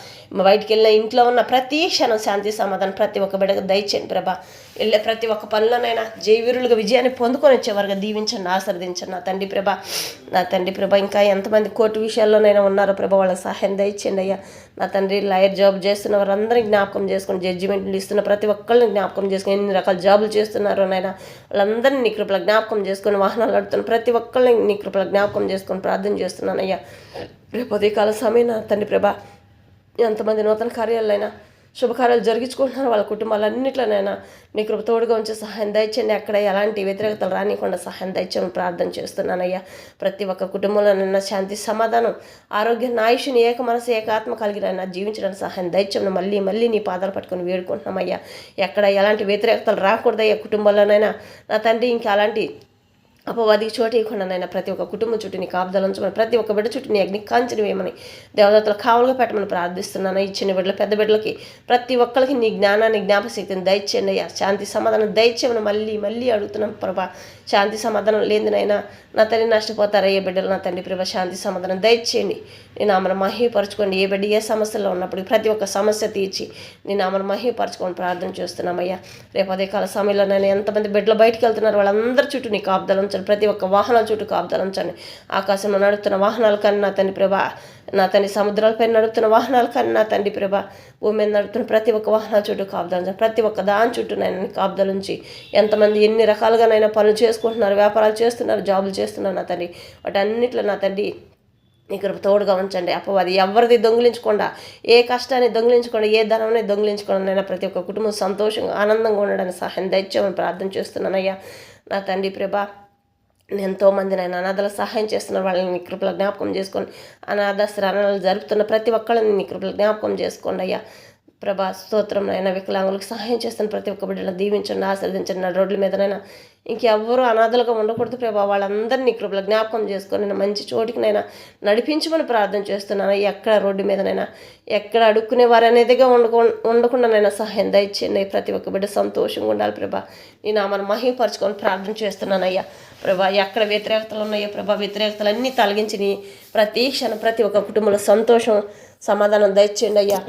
బయటికి వెళ్ళిన ఇంట్లో ఉన్న ప్రతి క్షణం శాంతి సమాధానం ప్రతి ఒక్క బిడ్డకు దయచేయండి ప్రభా. వెళ్ళే ప్రతి ఒక్క పనులనైనా జయవీరులుగా విజయాన్ని పొందుకొని వచ్చేవారుగా దీవించండి, ఆశీర్వదించండి. నా తండ్రి ప్రభా, ఇంకా ఎంతమంది కోర్టు విషయాల్లోనైనా ఉన్నారో ప్రభా, వాళ్ళకి సహాయం దయచేయండి అయ్యా. నా తండ్రి లాయర్ జాబ్ చేస్తున్న వారందరినీ జ్ఞాపకం చేసుకుని, జడ్జిమెంట్లు ఇస్తున్న ప్రతి ఒక్కళ్ళని జ్ఞాపకం చేసుకుని, ఎన్ని రకాల జాబులు చేస్తున్నారో నైనా వాళ్ళందరినీ నీ కృపల జ్ఞాపకం చేసుకొని, వాహనాలు నడుపుతున్న ప్రతి ఒక్కళ్ళని నీ కృపల జ్ఞాపకం చేసుకొని ప్రార్థన చేస్తున్నానయ్యా. రేపు ఉదయకాల సమయం నా తండ్రి ప్రభా, ఎంతమంది నూతన కార్యాలైనా శుభకార్యాలు జరిగించుకుంటున్నారు, వాళ్ళ కుటుంబాలన్నింటిలోనైనా నీ కృప తోడుగా ఉంచి సహాయం దయచేయండి. అక్కడ ఎలాంటి వ్యతిరేకతలు రానికుండా సహాయం దయచేయమని ప్రార్థన చేస్తున్నానయ్యా. ప్రతి ఒక్క కుటుంబంలోనైనా శాంతి సమాధానం ఆరోగ్యం ఆయుష్ని ఏక మనసు ఏక ఆత్మ కలిగిన జీవించడానికి సహాయం దయచేయమని మళ్ళీ నీ పాదాలు పట్టుకొని వేడుకుంటున్నామయ్యా. ఎక్కడ ఎలాంటి వ్యతిరేకతలు రాకూడదయ్యా కుటుంబాల్లోనైనా. నా తండ్రి ఇంకా అలాంటి అపవాదికి చోటు ఇవ్వకుండానైనా ప్రతి ఒక్క కుటుంబం చుట్టూ నీ కాపుదల ఉంచమని, ప్రతి ఒక్క బిడ్డ చుట్టూ నీ అగ్ని కాంచెను వేయమని, దేవదత్తులు కావలుగా పెట్టమని ప్రార్థిస్తున్నాను. ఈ చిన్న బిడ్డలు పెద్ద బిడ్డలకి ప్రతి ఒక్కరికి నీ జ్ఞానాన్ని జ్ఞాపశక్తిని దయచేయండి అయ్యా. శాంతి సమాధానం దయచేయమని మళ్ళీ అడుగుతున్నాం ప్రభా. శాంతి సమాధానం లేనిదైనా నా తండ్రి నష్టపోతారయ్యే బిడ్డలు. నా తండ్రి ప్రభా, శాంతి సమాధానం దయచేయండి. నీ నామను మహిపరచుకోండి. ఏ బిడ్డ ఏ సమస్యలో ఉన్నప్పుడు ప్రతి ఒక్క సమస్య తీర్చి నీ నామను మహిపరచుకొని ప్రార్థన చేస్తున్నామయ్యా. రేపు అదే కాల సమయంలో నేను ఎంతమంది బిడ్డలు బయటికి వెళ్తున్నారు వాళ్ళందరి చుట్టూ నీ కాపుదల ఉంచండి. ప్రతి ఒక్క వాహనాల చుట్టూ కాపుదల ఉంచండి. ఆకాశంలో నడుపుతున్న వాహనాల కన్నా నా తండ్రి ప్రభా, నా తండ్రి సముద్రాలపై నడుపుతున్న వాహనాల కన్నా నా తండ్రి ప్రభా, భూమి మీద నడుపుతున్న ప్రతి ఒక్క వాహనాల చుట్టూ కాపుదల ఉంచండి. ప్రతి ఒక్క దాని చుట్టూ నైనా కాపుదల ఉంచి ఎంతమంది ఎన్ని రకాలుగానైనా పనులు చేసుకుంటున్నారు, వ్యాపారాలు చేస్తున్నారు, జాబులు చేస్తున్నారు నా తండ్రి, వాటన్నిటిలో నా తండ్రి నీ కృప తోడుగా ఉంచండి. అపవాది ఎవరిది దొంగిలించకుండా, ఏ కష్టాన్ని దొంగిలించకుండా, ఏ ధనాన్ని దొంగిలించకుండా నైనా ప్రతి ఒక్క కుటుంబం సంతోషంగా ఆనందంగా ఉండడానికి సహాయం దయచేయమని ప్రార్థన చేస్తున్నానయ్యా. నా తండ్రి ప్రభా, ఎంతోమంది నేను అనాథల సహాయం చేస్తున్న వాళ్ళని నీ కృపల జ్ఞాపకం చేసుకొని, అనాథాశ్రమాలు జరుపుతున్న ప్రతి ఒక్కళ్ళని నీ కృపల జ్ఞాపకం చేసుకోండి అయ్యా. ప్రభా స్తోత్రం. అయినా వికలాంగులకు సహాయం చేస్తున్న ప్రతి ఒక్క బిడ్డలను దీవించండి, ఆశీర్వదించండి. నా రోడ్ల మీదనైనా ఇంకెవ్వరూ అనాథలుగా ఉండకూడదు ప్రభా. వాళ్ళందరినీ కృపలో జ్ఞాపకం చేసుకొని నేను మంచి చోటికి నైనా నడిపించమని ప్రార్థన చేస్తున్నాను. ఎక్కడ రోడ్డు మీదనైనా ఎక్కడ అడుక్కునే వారు అనేదిగా ఉండకుండా నైనా సహాయం దయచేయండి. ప్రతి ఒక్క బిడ్డ సంతోషంగా ఉండాలి ప్రభా. నీ నామను మహిమపరచుకొని ప్రార్థన చేస్తున్నానయ్యా ప్రభా. ఎక్కడ వ్యతిరేకతలు ఉన్నాయో ప్రభా, వ్యతిరేకతలన్నీ తొలగించి నీ ప్రతి క్షణం ప్రతి ఒక్క కుటుంబంలో సంతోషం సమాధానం దయచేయండి అయ్యా.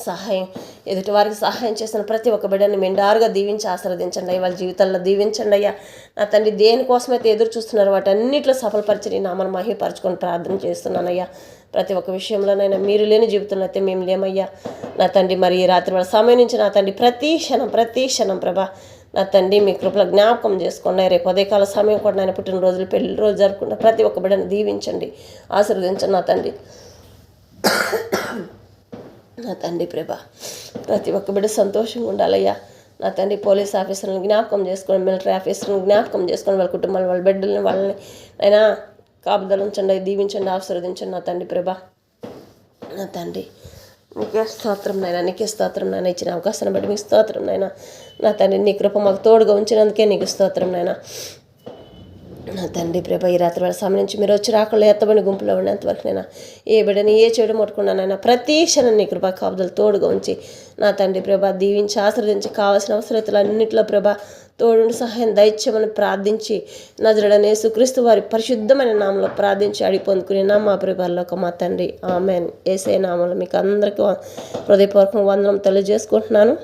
సహాయం ఎదుటి వారికి సహాయం చేసిన ప్రతి ఒక్క బిడ్డని మెండారుగా దీవించి ఆశీర్వదించండి అయ్యా. వాళ్ళ జీవితాల్లో దీవించండి అయ్యా. నా తండ్రి దేనికోసమైతే ఎదురు చూస్తున్నారు వాటన్నిటిలో సఫలపరిచి నీ నామను మహిమపరచుకొని ప్రార్థన చేస్తున్నానయ్యా. ప్రతి ఒక్క విషయంలోనైనా మీరు లేని జీవితంలో అయితే మేము లేమయ్యా. నా తండ్రి మరి ఈ రాత్రి వాళ్ళ సమయం నుంచి నా తండ్రి ప్రతి క్షణం ప్రభా నా తండ్రి మీ కృపలో జ్ఞాపకం చేసుకోండి. రేపు ఉదయకాల సమయం కూడా నేను పుట్టినరోజులు పెళ్లి రోజు జరుపుకుంటా ప్రతి ఒక్క బిడ్డను దీవించండి, ఆశీర్వదించండి. నా తండ్రి ప్రభా ప్రతి ఒక్క బిడ్డ సంతోషంగా ఉండాలయ్యా. నా తండ్రి పోలీస్ ఆఫీసర్లను జ్ఞాపకం చేసుకొని, మిలిటరీ ఆఫీసర్లను జ్ఞాపకం చేసుకొని, వాళ్ళ కుటుంబాలు వాళ్ళ బిడ్డల్ని వాళ్ళని అయినా కాపుదలు ఉంచండి, దీవించండి, ఆశీర్వదించండి. నా తండ్రి ప్రభా నా తండ్రి నీకే స్తోత్రం నాయన, నీకే స్తోత్రం నాయన. ఇచ్చిన అవకాశాన్ని బట్టి మీకు స్తోత్రం నాయన. నా తండ్రి నీ కృప మాకు తోడుగా ఉంచినందుకే నీకు స్తోత్రం నాయన. నా తండ్రి ప్రభా ఈ రాత్రి వాళ్ళ సమయం నుంచి మీరు వచ్చి రాకుండా ఎత్తబడి గుంపులో ఉండేంతవరకు నేను ఏ బిడ్డని ఏ చెడు ముట్టుకున్నానైనా ప్రతి క్షణం నీ కృపా కాపుదలు తోడుగా ఉంచి నా తండ్రి ప్రభా దీవించి ఆశీర్వదించి కావాల్సిన అవసరతలు అన్నింటిలో ప్రభా తోడుండి సహాయం దయచేయమని ప్రార్థించి నజరుడైన యేసుక్రీస్తు వారి పరిశుద్ధమైన నామంలో ప్రార్థించి అడిగి పొందుకుని మా ప్రభాల్లోకి మా తండ్రి ఆమెన్. యేసయ్య నామంలో మీకు అందరికీ హృదయపూర్వకంగా వందనం తెలియజేసుకుంటున్నాను.